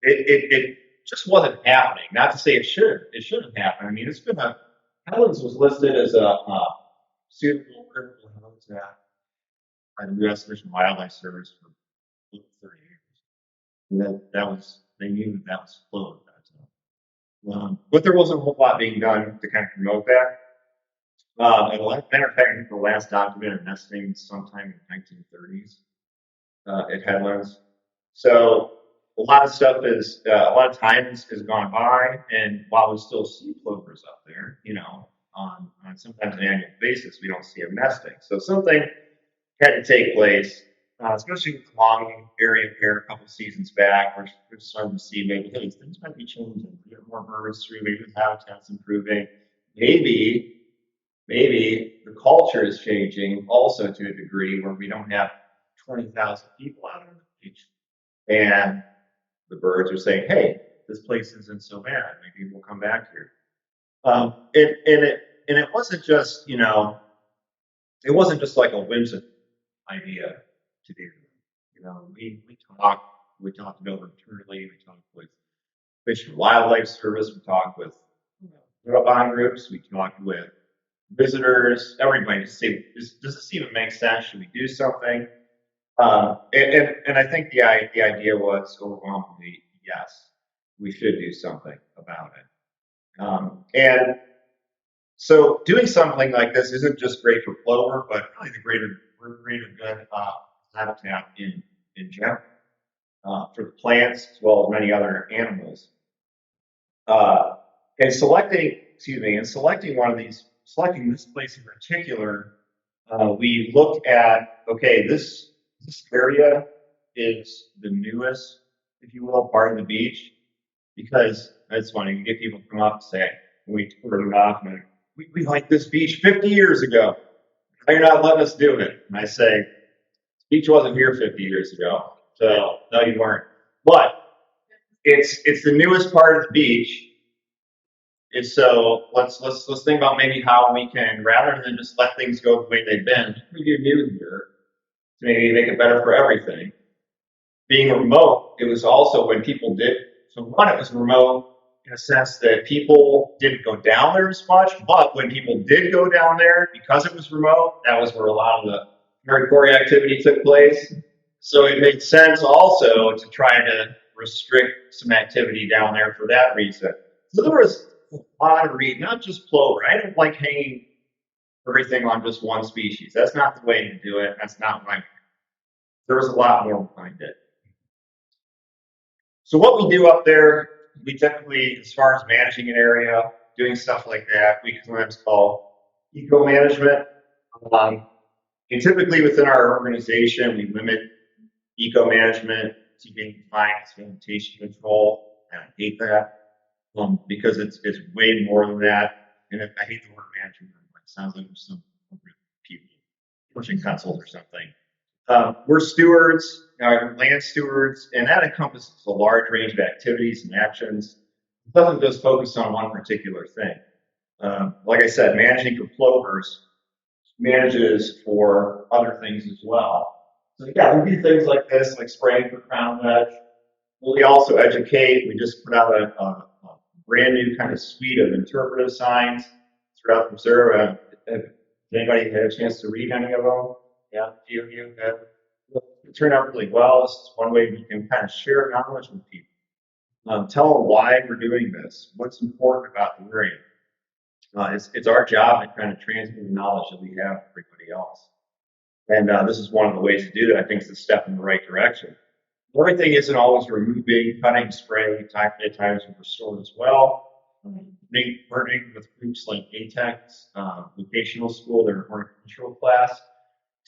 it just wasn't happening. Not to say it shouldn't happen. I mean, Headlands was listed as a suitable critical habitat by the U.S. Fish and Wildlife Service for 30 years. They knew that was closed. But there wasn't a whole lot being done to kind of promote that. And matter of fact, I think the last documented nesting sometime in the 1930s at Headlands. So a lot of stuff a lot of time has gone by, and while we still see plovers up there, you know, on sometimes an annual basis, we don't see them nesting. So something had to take place, especially with the long area here a couple seasons back. We're starting to see maybe, hey, things might be changing. We get more birds through, maybe the habitat's improving. Maybe the culture is changing also to a degree where we don't have 20,000 people out on the beach. And the birds are saying, hey, this place isn't so bad. Maybe we'll come back here. It wasn't just, you know, it wasn't just like a whimsical idea to do. You know, we talked over internally, we talked with Fish and Wildlife Service, we talked with Audubon groups, we talked with visitors, everybody to say, does this even make sense? Should we do something? And I think the idea was overwhelmingly yes, we should do something about it. And so doing something like this isn't just great for plover, but really the greater good habitat in general for the plants as well as many other animals. And selecting one of these, selecting this place in particular, we looked at, okay, this area is the newest, if you will, part of the beach, because it's funny, you get people come up and say, we toured it off, and we liked this beach 50 years ago. Now you're not letting us do it. And I say, this beach wasn't here 50 years ago, so no, you weren't. But it's the newest part of the beach. And so let's think about maybe how we can, rather than just let things go the way they've been, we do new here to maybe make it better for everything. Being remote, it was also when people did. So one, it was remote in a sense that people didn't go down there as much, but when people did go down there, because it was remote, that was where a lot of the hardcore activity took place. So it made sense also to try to restrict some activity down there for that reason. So there was a lot of reasons, not just plover. I don't like hanging everything on just one species. That's not the way to do it. That's not right. There was a lot more behind it. So what we do up there, we typically, as far as managing an area, doing stuff like that, we sometimes call eco-management. And typically within our organization, we limit eco-management to being defined as vegetation control. And I hate that because it's way more than that. And I hate the word management. It sounds like there's some people pushing pencils or something. We're stewards, land stewards, and that encompasses a large range of activities and actions. It doesn't just focus on one particular thing. Like I said, managing for plovers manages for other things as well. So yeah, we do things like this, like spraying for crown vetch. We also educate. We just put out a brand new kind of suite of interpretive signs throughout the preserve. Has anybody had a chance to read any of them? Yeah, a few of you have. It turned out really well. This is one way we can kind of share knowledge with people. Tell them why we're doing this, what's important about the area. It's our job to kind of transmit the knowledge that we have to everybody else. And this is one of the ways to do that. I think it's a step in the right direction. Everything isn't always removing, cutting, spraying. At times we restore as well. Working with groups like ATEX, vocational school, their horticultural class,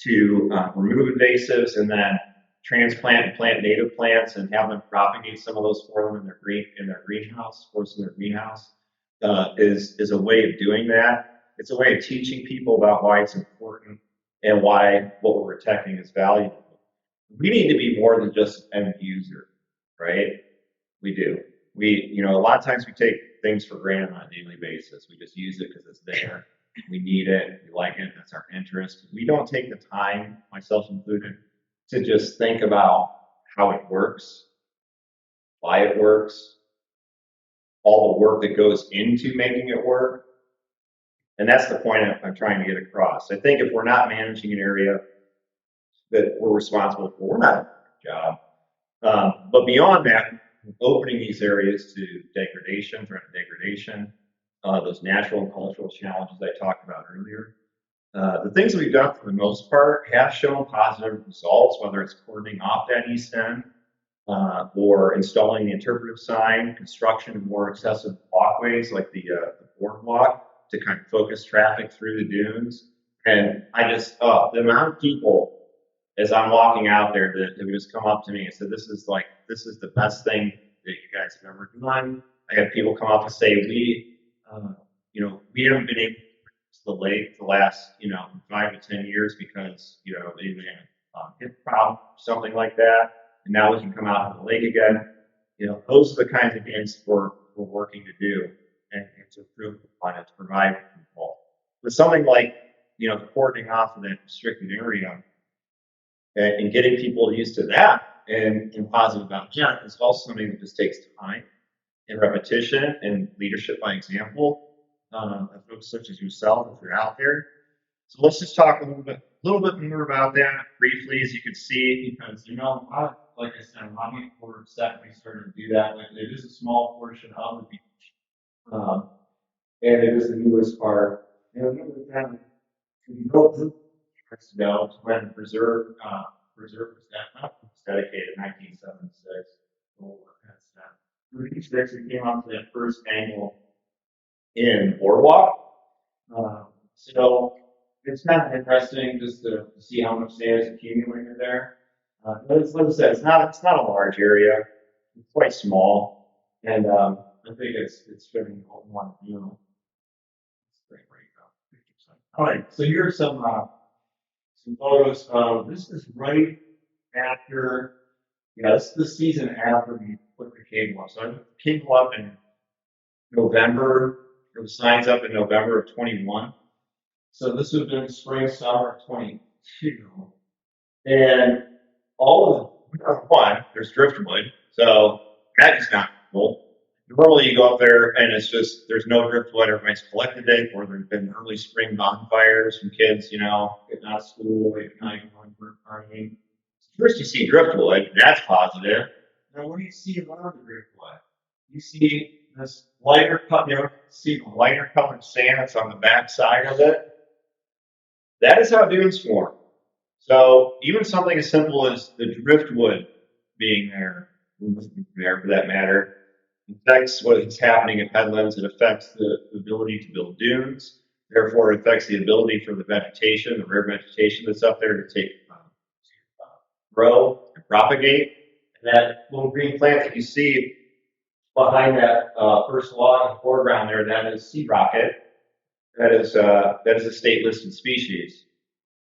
to remove invasives and then transplant and plant native plants and have them propagate some of those for them in their greenhouse, of course, in their greenhouse, is a way of doing that. It's a way of teaching people about why it's important and why what we're protecting is valuable. we need to be more than just an end user, right? We do. A lot of times we take things for granted on a daily basis. We just use it because it's there. We need it. We like it. That's our interest. We don't take the time, myself included, to just think about how it works, why it works, all the work that goes into making it work. And that's the point I'm trying to get across. I think if we're not managing an area that we're responsible for, we're not doing a job. But beyond that, opening these areas to degradation, threat of degradation, those natural and cultural challenges I talked about earlier. The things that we've done for the most part have shown positive results, whether it's cordoning off that east end, or installing the interpretive sign, construction of more accessible walkways like the boardwalk to kind of focus traffic through the dunes. And the amount of people as I'm walking out there that would just come up to me and say, this is the best thing that you guys have ever done. I had people come up and say, we haven't been able to the lake the last, 5 to 10 years because, they had a hip problem, something like that. And now we can come out to the lake again. Those are the kinds of things we're working to do and to improve upon it, to provide people. But something like, the cordoning off of that restricted area and getting people used to that and positive about that is also something that just takes time and repetition and leadership by example of folks such as yourself if you're out there. So let's just talk a little bit more about that briefly, as you can see, because like I said, a lot of people were upset when we started to do that. It is a small portion of the beach, and it is the newest part. We built years ago when the preserve was dedicated in 1976. Reach actually came up to that first angle in boardwalk. So it's kind of interesting just to see how much sand is accumulated there. But like I said, it's not a large area. It's quite small, and I think it's fitting what we want to do. All right, so here's some photos of this is right after. This is the season after we put the cable up. So I put the cable up in November, or the signs up in November of 21. So this would have been spring, summer of 22. And all of one, there's driftwood. So that is not cool. Normally you go up there and it's just, there's no driftwood, everybody's collected it, or there's been early spring bonfires from kids, getting out of school, going for partying. First you see driftwood, that's positive. Now what do you see around the driftwood? You see this lighter color, colored sand that's on the back side of it. That is how dunes form. So even something as simple as the driftwood being there for that matter, affects what is happening in Headlands. It affects the ability to build dunes. Therefore, it affects the ability for the vegetation, the rare vegetation that's up there to grow and propagate. And that little green plant that you see behind that first log in the foreground there, that is sea rocket. That is a state listed species.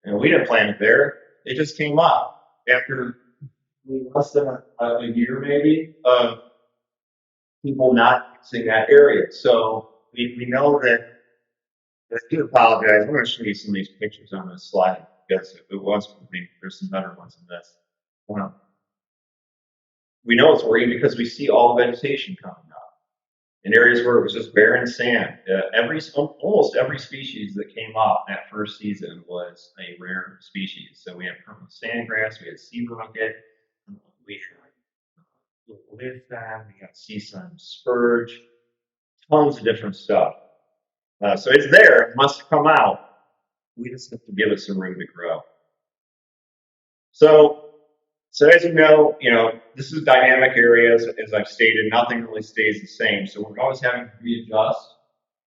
And we didn't plant it there. It just came up after less than a year maybe of people not using that area. So we know that. I do apologize. I'm going to show you some of these pictures on this slide because there's some better ones than this. We know it's working because we see all the vegetation coming up in areas where it was just barren sand. Almost every species that came up that first season was a rare species. So we had purple sandgrass, we had sea rocket, we had woodland, we got sea sun spurge, tons of different stuff. So it's there, it must come out. We just have to give it some room to grow. So as you know, this is dynamic areas, as I've stated, nothing really stays the same. So we're always having to readjust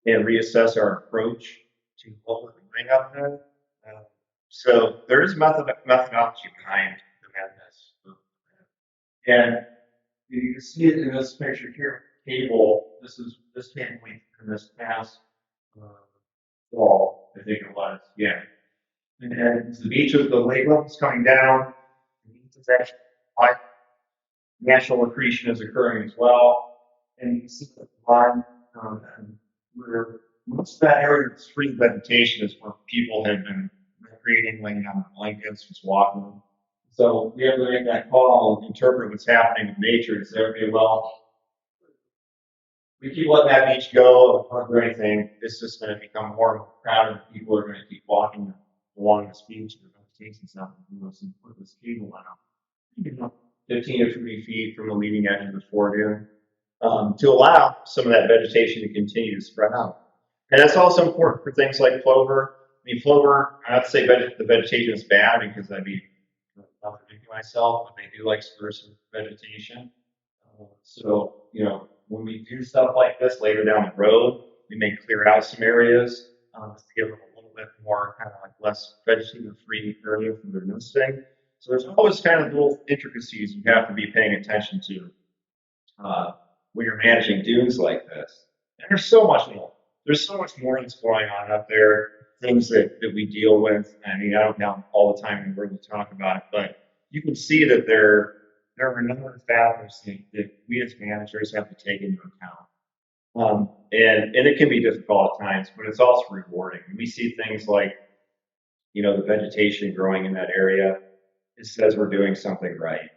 and reassess our approach to what we're doing up there. So there is methodology behind the madness. And you can see it in this picture here, cable. This came in this past fall, I think it was. Yeah. And the beach of the lake level's coming down. is actually why natural accretion is occurring as well. And you can see the line, where most of that area of spring vegetation is where people have been recreating, laying down blankets, just walking. So we have to make that call and interpret what's happening in nature and say, okay, well, we keep letting that beach go, don't do anything, it's just going to become more crowded. People are going to keep walking along this beach and vegetation stuff. And we'll put this cable out, 15 or 20 feet from the leading edge of the foredune, to allow some of that vegetation to continue to spread out. And that's also important for things like plover. I mean, plover, I have to say the vegetation is bad because I'd be contradicting myself, but they do like spruce vegetation. So, when we do stuff like this later down the road, we may clear out some areas to give them a little bit more kind of like less vegetative-free area for their nesting. So there's always kind of little intricacies you have to be paying attention to when you're managing dunes like this. And there's so much more. There's so much more that's going on up there, things that we deal with. I mean, I don't have all the time in the world to talk about it, but you can see that there are a number of factors that we as managers have to take into account. And it can be difficult at times, but it's also rewarding. We see things like, the vegetation growing in that area. It says we're doing something right.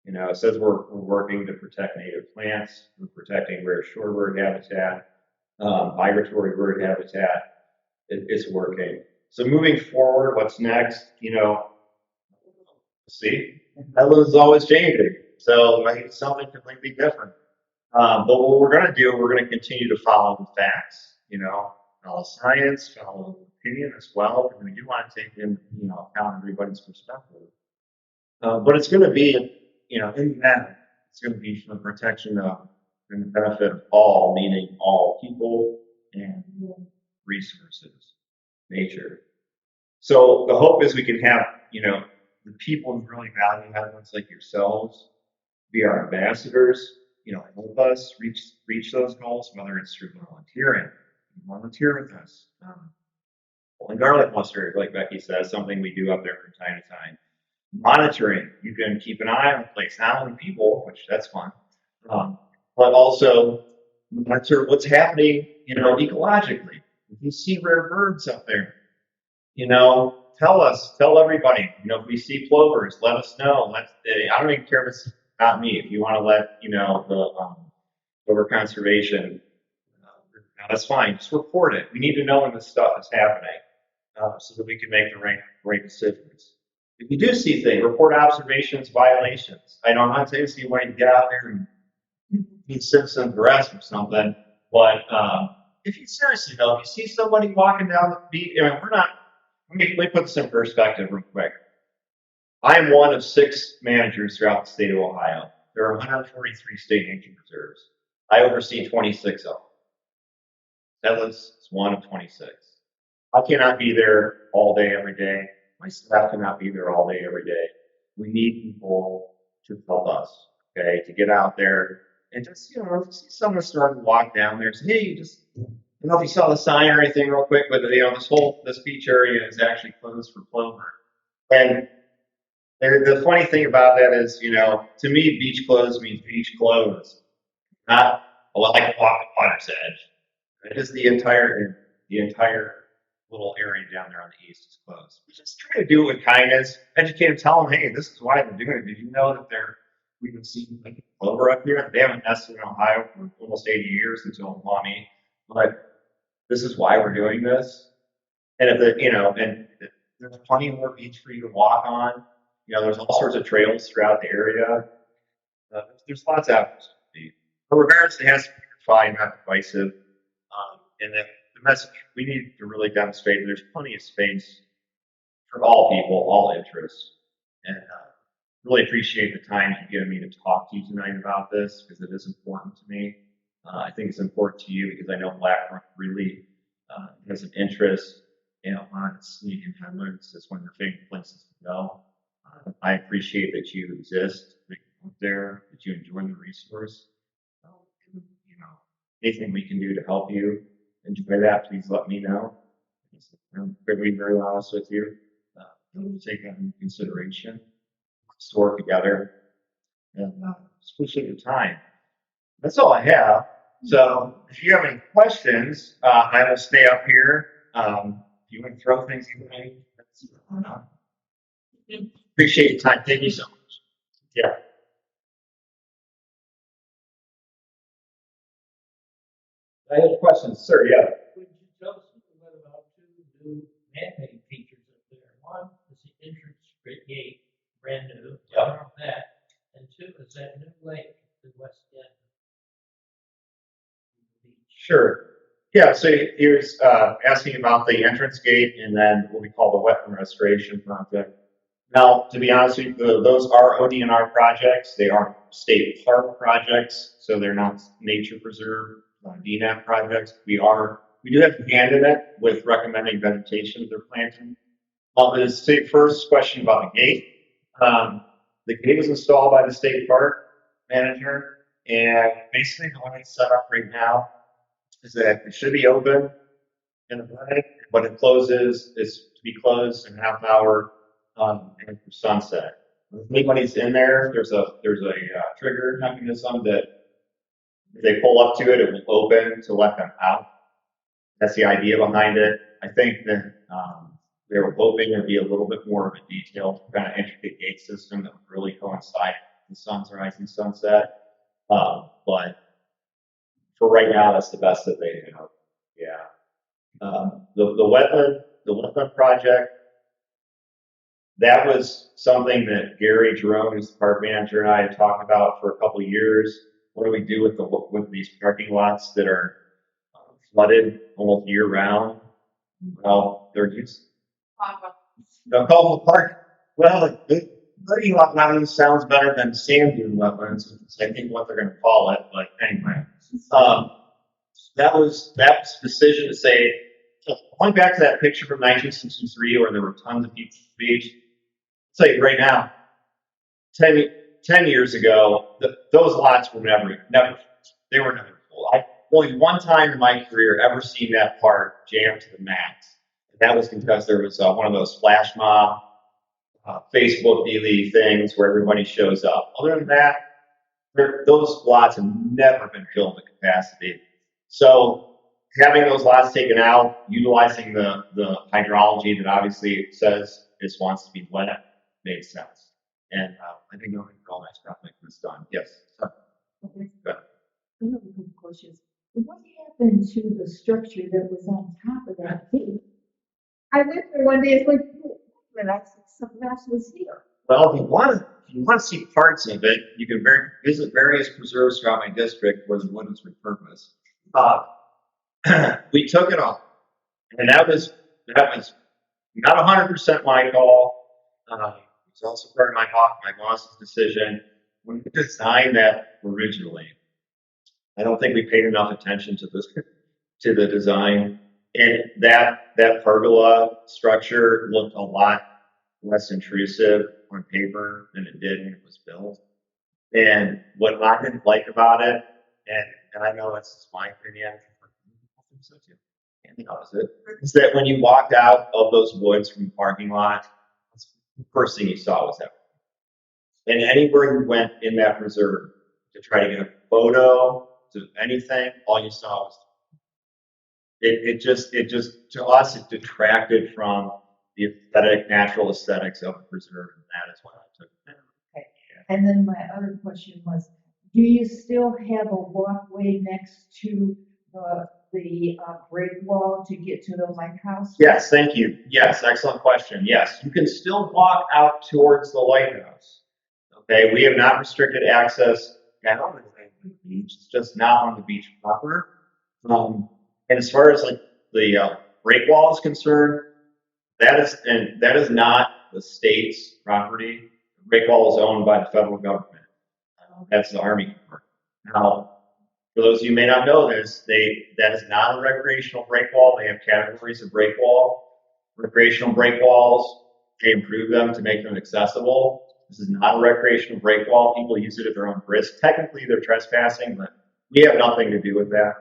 It says we're working to protect native plants, we're protecting rare shorebird habitat, migratory bird habitat. It's working. So moving forward, what's next? See, Headlands is always changing. So maybe something completely different. But what we're going to do, we're going to continue to follow the facts. Follow science, follow opinion as well, because we do want to take in, account everybody's perspective. But it's going to be, in the end, it's going to be for the protection of and the benefit of all, meaning all people and resources, nature. So the hope is we can have, the people who really value Headlands like yourselves be our ambassadors, help us reach those goals, whether it's through volunteering. Volunteer with us. Pulling garlic mustard, like Becky says, something we do up there from time to time. Monitoring, you can keep an eye on the place, not only people, which that's fun, but also monitor what's happening, ecologically. If you see rare birds up there, tell everybody. If we see plovers, let us know. I don't even care if it's not me. If you want to let, the Plover Conservation, that's fine. Just report it. We need to know when this stuff is happening so that we can make the right decisions. If you do see things, report observations, violations. I'm not saying you want to get out there and eat citizen arrest or something, but if you seriously though, if you see somebody walking down the beach, let me put this in perspective real quick. I am one of 6 managers throughout the state of Ohio. There are 143 state nature reserves. I oversee 26 of them. Headlands is one of 26. I cannot be there all day, every day. My staff cannot be there all day, every day. We need people to help us, okay, to get out there and just, if you see someone starting to walk down there, say, hey, just, I don't know if you saw the sign or anything real quick, but, this beach area is actually closed for plover. And the funny thing about that is, to me, beach closed means beach closed. Not, well, I can walk the water's edge. It is the entire little area down there on the east is closed. We just try to do it with kindness. Educate them, tell them, hey, this is why they're doing it. Did you know that we've been seeing plover up here? They haven't nested in Ohio for almost 80 years until mommy. But this is why we're doing this. And and there's plenty more beach for you to walk on. There's all sorts of trails throughout the area. There's lots of avenues to be. But regardless, it has to be fine, not divisive. And then the message we need to really demonstrate there's plenty of space for all people, all interests. And really appreciate the time you've given me to talk to you tonight about this because it is important to me. I think it's important to you because I know Blackbrook really has an interest on sneak and Headlands. It's one of your favorite places to go. I appreciate that you exist, that you live there, that you enjoy the resource. Anything we can do to help you enjoy that, please let me know. I'm very, very honest with you. We'll take that into consideration. to work together. And just appreciate your time. That's all I have. So if you have any questions, I will stay up here. If you want to throw things at me, appreciate your time. Thank you so much. Yeah. I have questions, sir. Yeah. Would you tell us a little bit about two new man-made features up there? One is the entrance gate, brand new, Yep. that, and two is that new lake at the west end. Sure. Yeah, so he was asking about the entrance gate and then what we call the wetland restoration project. Now, to be honest with you, those are ODNR projects. They are state park projects, so they're not nature preserve DNAP projects. We do have a hand in it with recommending vegetation they're planting. Is the first question about the gate. The gate was installed by the state park manager, and basically the way it's set up right now is that it should be open in the morning, but it closes, is to be closed in half an hour after sunset. If anybody's in there, there's a trigger mechanism that if they pull up to it, it will open to let them out. That's the idea behind it. I think that they were hoping there'd be a little bit more of a detailed kind of intricate gate system that would really coincide with the sun's rising sunset. But for right now, that's the best that they do. Yeah. The wetland project, that was something that Gary Jerome, who's the park manager, and I had talked about for a couple of years. What do we do with these parking lots that are flooded almost year round? Well, they're used. The Gulf Park. Well, the parking lot now sounds better than sand dune wetlands. It's, I think, what they're going to call it. But anyway, that was decision to say. Going back to that picture from 1963 where there were tons of people at the beach. I'll tell you right now, 10 years ago, those lots were never, they were never full. I only one time in my career ever seen that park jammed to the max. And that was because there was one of those flash mob Facebook daily things where everybody shows up. Other than that, those lots have never been filled to capacity. So having those lots taken out, utilizing the hydrology that obviously says this wants to be wet, makes sense. And I think all that stuff makes this done. Yes. Okay. Another couple questions. What happened to the structure that was on top of that gate? I went there one day, it's like, and I said, something else was here. Well, if you want to see parts of it, you can visit various preserves throughout my district where the wood was repurposed. We took it off, and that was not 100% my call. It was also part of my boss's decision. When we designed that originally, I don't think we paid enough attention to the design, and that pergola structure looked a lot less intrusive on paper than it did when it was built. And what I didn't like about it, and I know that's my opinion, so too, and the opposite, is that when you walked out of those woods from the parking lot, the first thing you saw was that. And anywhere you went in that preserve to try to get a photo, to anything, all you saw was it just to us it detracted from the natural aesthetics of the preserve, and that is why I took it down. Okay. And then my other question was, do you still have a walkway next to the break wall to get to the lighthouse? Yes, thank you. Yes, excellent question. Yes, you can still walk out towards the lighthouse. Okay, we have not restricted access down to the beach. It's just not on the beach proper. And as far as like the break wall is concerned, that is not the state's property. The break wall is owned by the federal government. That's the Army Corps. Now, for those of you who may not know this, that is not a recreational break wall. They have categories of break wall. Recreational break walls, they improve them to make them accessible. This is not a recreational break wall. People use it at their own risk. Technically, they're trespassing, but we have nothing to do with that.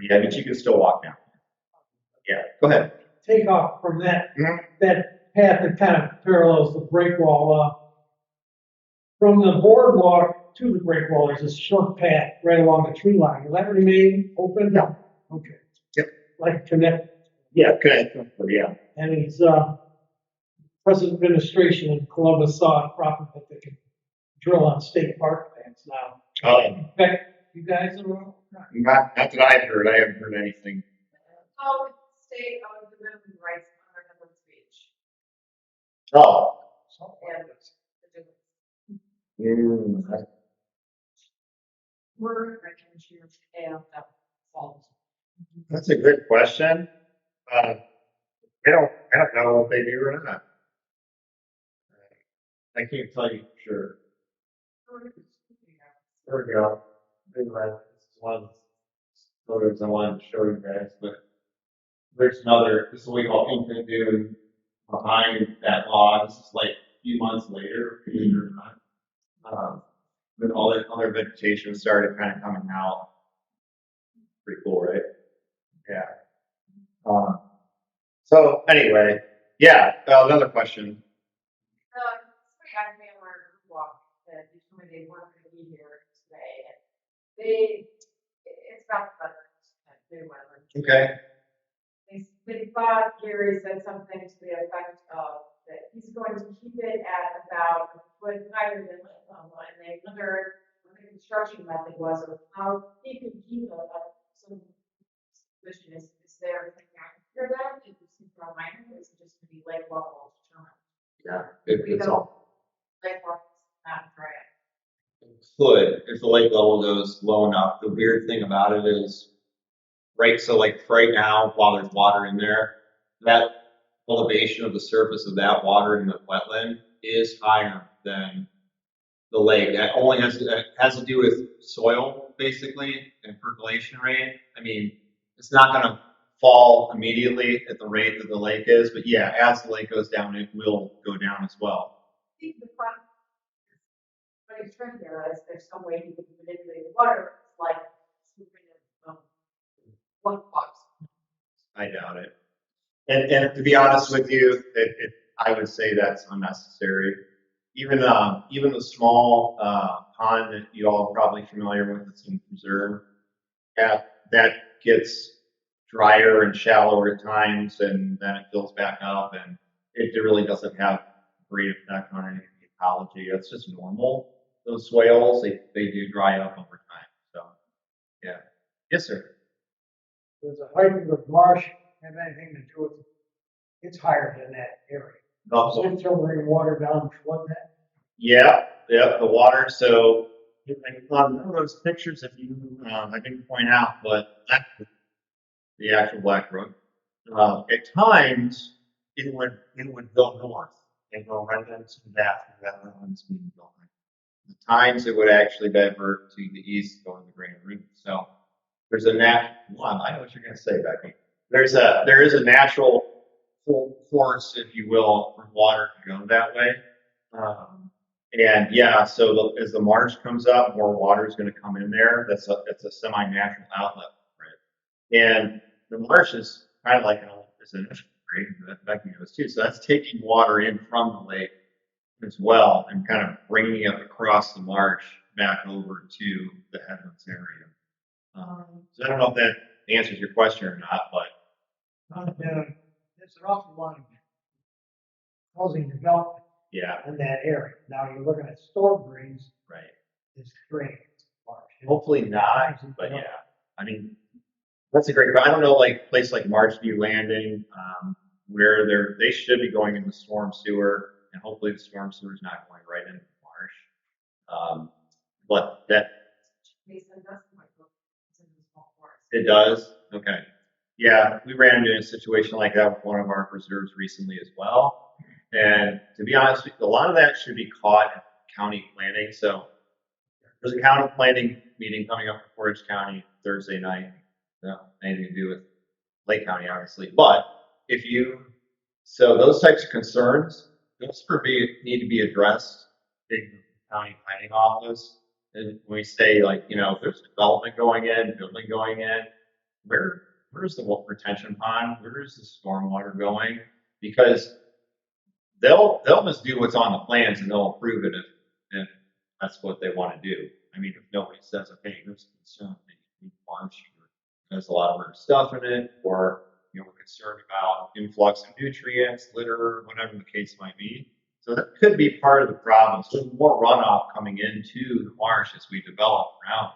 Yeah, but you can still walk down. Yeah, go ahead. Take off from that, Mhm. that path that kind of parallels the break wall. From the boardwalk to the break wall, there's this short path right along the tree line. Will that remain open? Yeah. Okay. Yep. Like connect, Yeah, okay, yeah. and it's, present administration in Columbus saw it proper that they can drill on state park lands now. In fact, you guys are, Not that I've heard. I haven't heard anything. Oh, state of the minimum rights under Headlands Beach. Oh. And we're recognition and that falls. That's a good question. I don't know if they do or not. I can't tell you for sure. There we go. Anyway, this is one of the photos I wanted to show you guys, but there's another, this is what we call infant dune behind that log. This is like a few months later, believe it or not. But all that other vegetation started kind of coming out. Pretty cool, right? Yeah. So anyway, yeah, another question. Somebody asked me on our group walk that they told me they weren't going to be here today. It's about the new weather. Okay. They thought Gary said something to the effect of that he's going to keep it at about a foot higher than lake level, and they wondered what the construction method was or how he could keep it up. So question is there anything after that? Is it super minor or is it just going to be lake level determined? Yeah. We It's don't- all Lake level not dry. could if the lake level goes low enough. The weird thing about it is, right, so like right now, while there's water in there, that elevation of the surface of that water in the wetland is higher than the lake. That only has to do with soil, basically, and percolation rate. I mean, it's not gonna fall immediately at the rate that the lake is, but yeah, as the lake goes down, it will go down as well. I think the fun, what he's trying to do is there's some way he can manipulate the water, like scooping it, one box. I doubt it. And to be honest with you, I would say that's unnecessary. Even the small pond that you all are probably familiar with, it's in preserve, that gets drier and shallower at times, and then it fills back up, and it really doesn't have a great effect on any of the ecology. It's just normal. Those swales, they do dry up over time. So, yeah. Yes, sir. does the height of the marsh have anything to do with it? It's higher than that area. Oh, Is it filtering water down, flood that? yeah, the water. So on one of those pictures, if you, I didn't point out, but the actual Blackbrook, at times it would go north and go right into that Headlands being built. At times it would actually divert to the east, go to the Grand River. So there's a well, I know what you're going to say, Becky. There is a natural force, if you will, for water to go that way. And yeah, so as the marsh comes up, more water is going to come in there. It's a semi-natural outlet for it. And the marsh is kind of like it's an ocean, right? That Becky knows too. So that's taking water in from the lake as well and kind of bringing it across the marsh back over to the Headlands area. So I don't know if that answers your question or not, but There's an awful lot of housing development yeah, in that area. Now you're looking at storm drains, right. it's drainage. Marsh. Hopefully not, but yeah. I mean, that's a great. I don't know, like place like Marchview Landing, where they should be going in the storm sewer, and hopefully the storm sewer is not going right into the marsh. But that They said that's my book. It's in the small forest. it does. Okay. Yeah, we ran into a situation like that with one of our preserves recently as well. And to be honest, a lot of that should be caught in county planning. So there's a county planning meeting coming up for Portage County Thursday night. No, anything to do with Lake County, obviously. But so those types of concerns, those need to be addressed in the county planning office. And when we say, like, if there's development going in, building going in, where's the retention pond? Where is the stormwater going? Because they'll just do what's on the plans and they'll approve it if that's what they want to do. I mean, if nobody says, okay, here's a concern, they marsh, there's a lot of weird stuff in it, or, you know, we're concerned about influx of nutrients, litter, whatever the case might be. So that could be part of the problem. So there's more runoff coming into the marsh as we develop around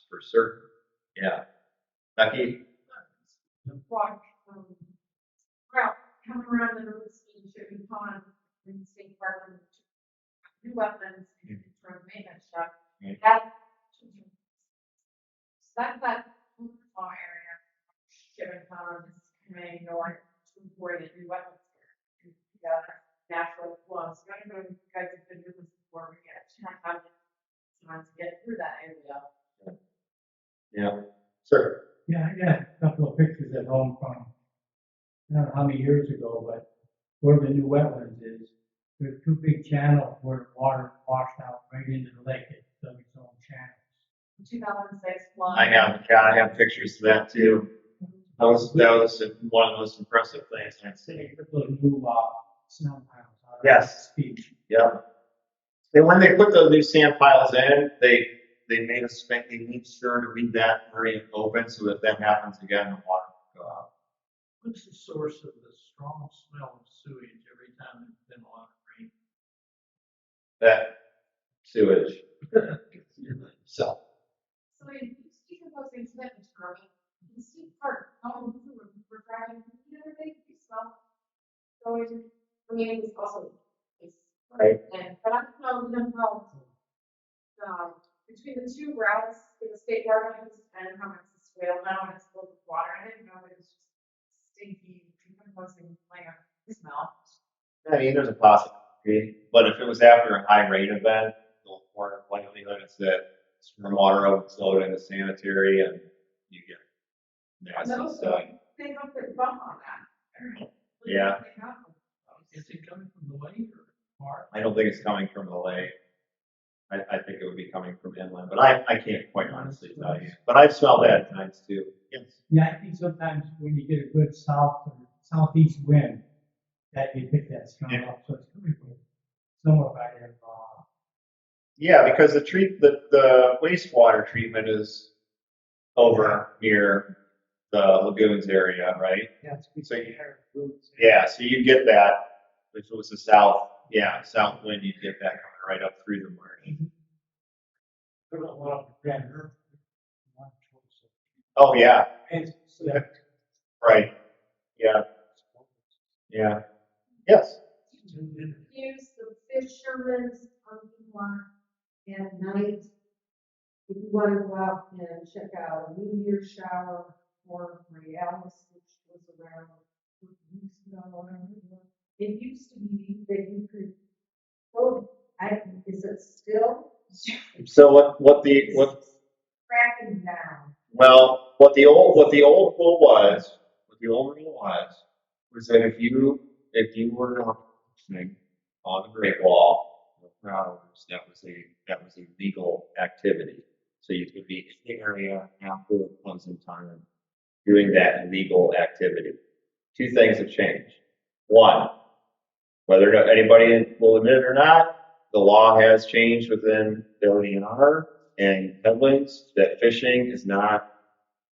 for certain. Yeah. Becky? Walk, route, coming around the roads in Chipping Pond, in the state park, and new wetlands, and from maintenance shop. Right. That small area, Chipping Pond is coming north to where the new wetlands are. Yeah, natural flows. I don't know if you guys have been doing this before, we get time to get through that area. Yeah, sure. Yeah, I got a couple of pictures at home from, I don't know how many years ago, but where the new wetlands is, there's two big channels where the water washed out right into the lake. It dug its own channels. 2006 flood. I have pictures of that too. That was one of the most impressive things I'd seen. They put those new, snow piles out. Yes. Speech. Yeah. And when they put those new sand piles in, they made sure to leave that area open so that happens again, the water will go out. What's the source of the strong smell of sewage every time there's been a lot of rain? That sewage. So. So in decomposing cement determined, the steep part, we're driving the other day, we smell. So I mean, it was also. Right. But I don't know, between the two routes, in the state park, and how much the swale now, and it's filled with water, I didn't know it was just stinky, decomposing, like a smell. I mean, there's a possibility, but if it was after a high rate event, the more likelihood is that stormwater overflowed into sanitary and you get nasty stuff. They don't put bump on that. Yeah. Is it coming from the lake or marsh? I don't think it's coming from the lake. I think it would be coming from inland, but I can't quite honestly tell you. But I've smelled that at times too. Yes. Yeah, I think sometimes when you get a good south or southeast wind, that you pick that smell up, so it's coming from somewhere by there. Yeah, because the wastewater treatment is over near the lagoons area, right? Yeah, it's So you get that, if it was the south wind, you'd get that coming right up through the marsh. There's a lot of Grand Earth. Oh, yeah, And so right, yeah, yeah, yes. Use the fisherman's pumping water at night. If you want to go out and check out a meteor shower or Realis, which was around weeks ago, whatever it was. It used to be that you could, is it still? So what Cracking down. well, what the old rule was that if you were listening on the Great Wall for hours, that was a legal activity. So you could be in the area after closing time doing that legal activity. Two things have changed. One, whether or not anybody will admit it or not, the law has changed within the LDNR and Headlands that fishing is not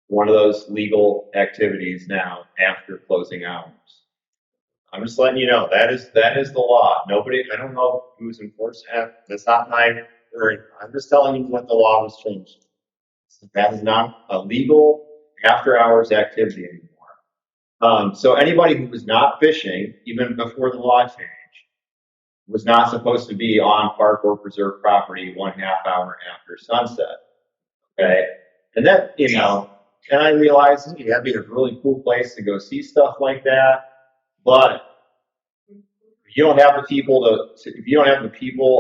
one of those legal activities now after closing hours. I'm just letting you know that is the law. I don't know who's enforcing that. That's not I'm just telling you what the law was changed. That is not a legal after hours activity anymore. So anybody who was not fishing, even before the law changed, was not supposed to be on park or preserve property 1/2 hour after sunset. Okay? And that, and I realized that'd be a really cool place to go see stuff like that. But if you don't have the people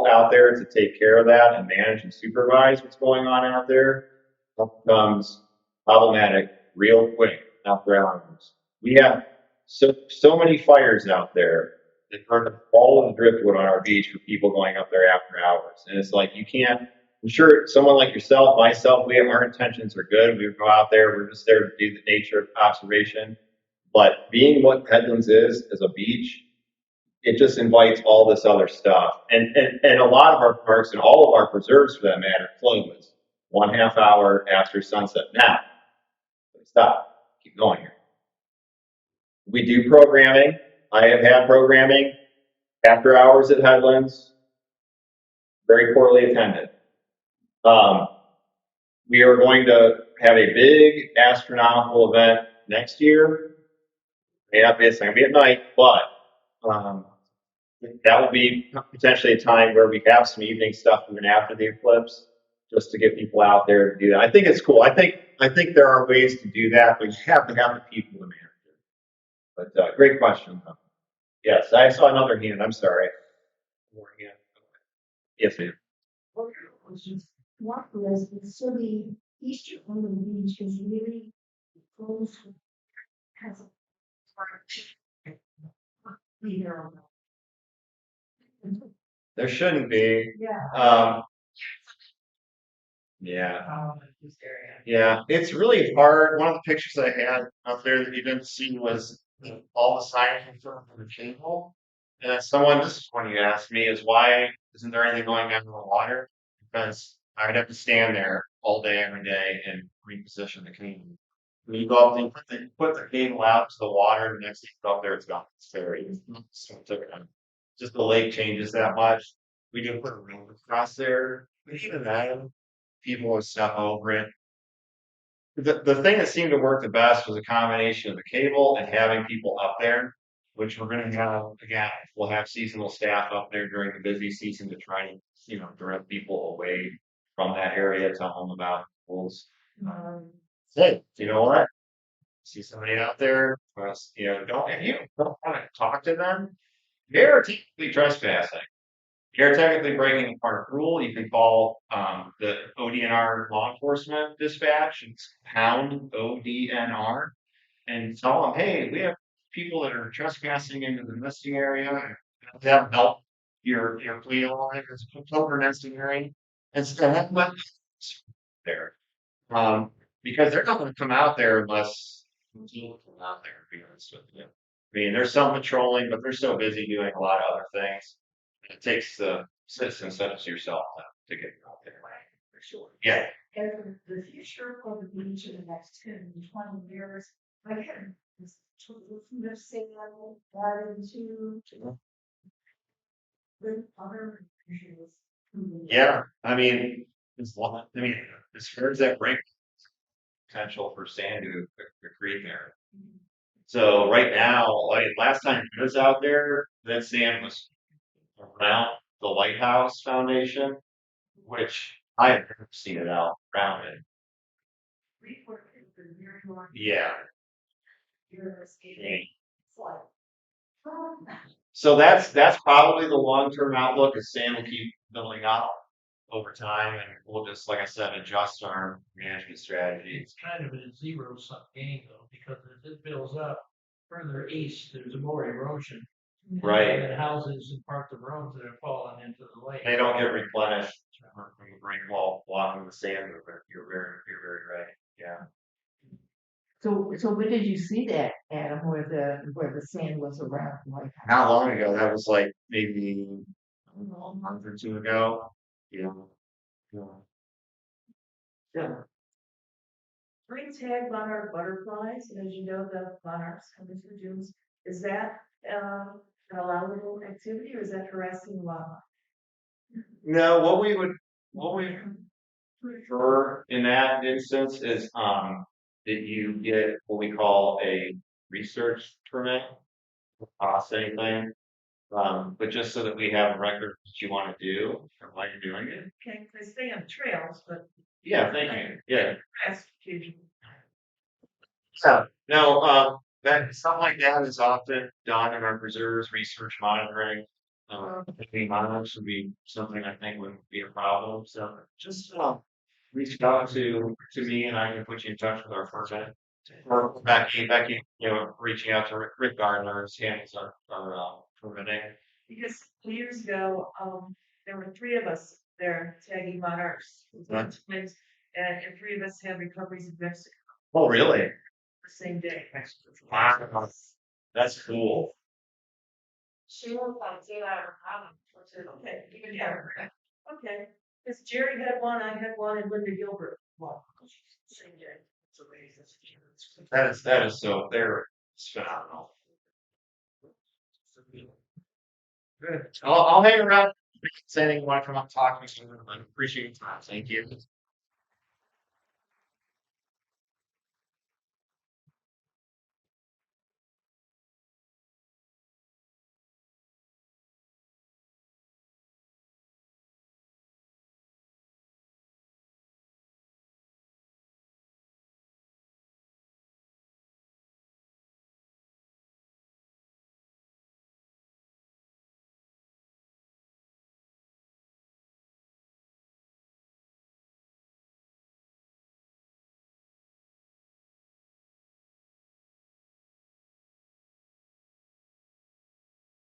out there to take care of that and manage and supervise what's going on out there, it becomes problematic real quick after hours. We have so many fires out there that burn up all of the driftwood on our beach for people going up there after hours. And it's like, I'm sure someone like yourself, myself, our intentions are good. We go out there, we're just there to do the nature of observation. But being what Headlands is as a beach, it just invites all this other stuff. And a lot of our parks and all of our preserves for that matter close 1/2 hour after sunset. Now, stop, keep going here. We do programming. I have had programming after hours at Headlands, very poorly attended. We are going to have a big astronomical event next year. May not be, it's going to be at night, but that will be potentially a time where we have some evening stuff even after the eclipse, just to get people out there to do that. I think it's cool. I think there are ways to do that, but you have to have the people to manage it. But great question. Yes, I saw another hand. I'm sorry. More hand. Yes, ma'am. What was so the Easter Island Beach is really close, has a There shouldn't be. yeah. Yeah. Yeah, it's really hard. One of the pictures I had up there that you didn't see was all the signage from the cable. And someone, this is one you asked me, is why isn't there anything going on in the water? Because I'd have to stand there all day, every day, and reposition the cable. When you go up and put the cable out to the water, the next thing you go up there, it's gone. It's very, so it took, just the lake changes that much. We do put a road across there, but even then, people would step over it. The thing that seemed to work the best was a combination of the cable and having people up there, which we're going to have again. We'll have seasonal staff up there during the busy season to try and direct people away from that area, tell them about pools. Hey, you know what? See somebody out there, don't and you don't want to talk to them. They're technically trespassing. You're technically breaking a park rule. You can call the ODNR law enforcement dispatch. It's pound ODNR and tell them, hey, we have people that are trespassing into the nesting area. Have them help your plea along. There's a clover nesting area, and so have them there. Because they're not going to come out there unless people come out there. To be honest with you, I mean, there's some patrolling, but they're so busy doing a lot of other things. It takes the citizens such as yourself to get out there. For sure. Yeah. And the future of the beach in the next 10 to 20 years, again, this of sand that into the other issues. Yeah. I mean, as far as that break potential for sand to accrete there. So right now, like last time I was out there, that sand was around the lighthouse foundation, which I had never seen it out around it. Yeah. So that's probably the long-term outlook is sand will keep building up over time and we'll just, like I said, adjust our management strategy. It's kind of a zero-sum game though, because as it builds up further east, there's more erosion. Right. And houses and parts of roads that are falling into the lake. They don't get replenished from the break wall blocking the sand movement. You're very right. Yeah. So when did you see that, Adam, where the sand was around the White House? Not long ago. That was like maybe I don't know, a month or two ago. Yeah. Green tag monarch butterflies, and as you know, the monarchs come into the dunes. Is that an allowable activity or is that harassing wildlife? No, what we prefer in that instance is that you get what we call a research permit, cost anything. But just so that we have a record of what you want to do and why you're doing it. Okay, they stay on trails, but Yeah, thank you. Yeah. harass occasionally. So no, that something like that is often done in our preserves, research monitoring. Thinking monitors would be something I think would be a problem. So just reach out to me and I can put you in touch with our permit. Or Becky, reaching out to Rick Gardner and handles our permitting. Because 2 years ago, there were 3 of us there tagging monarchs. Right. And 3 of us had recoveries in Mexico Oh, really? the same day. Wow. That's cool. She was like, see, which is Okay, even yeah. better. Okay, because Jerry had one, I had one, and Linda Gilbert. Well, same day. It's amazing. That is so, it's phenomenal. Good. I'll hang around. If anything, you want to come up and talk to me, I appreciate your time. Thank you.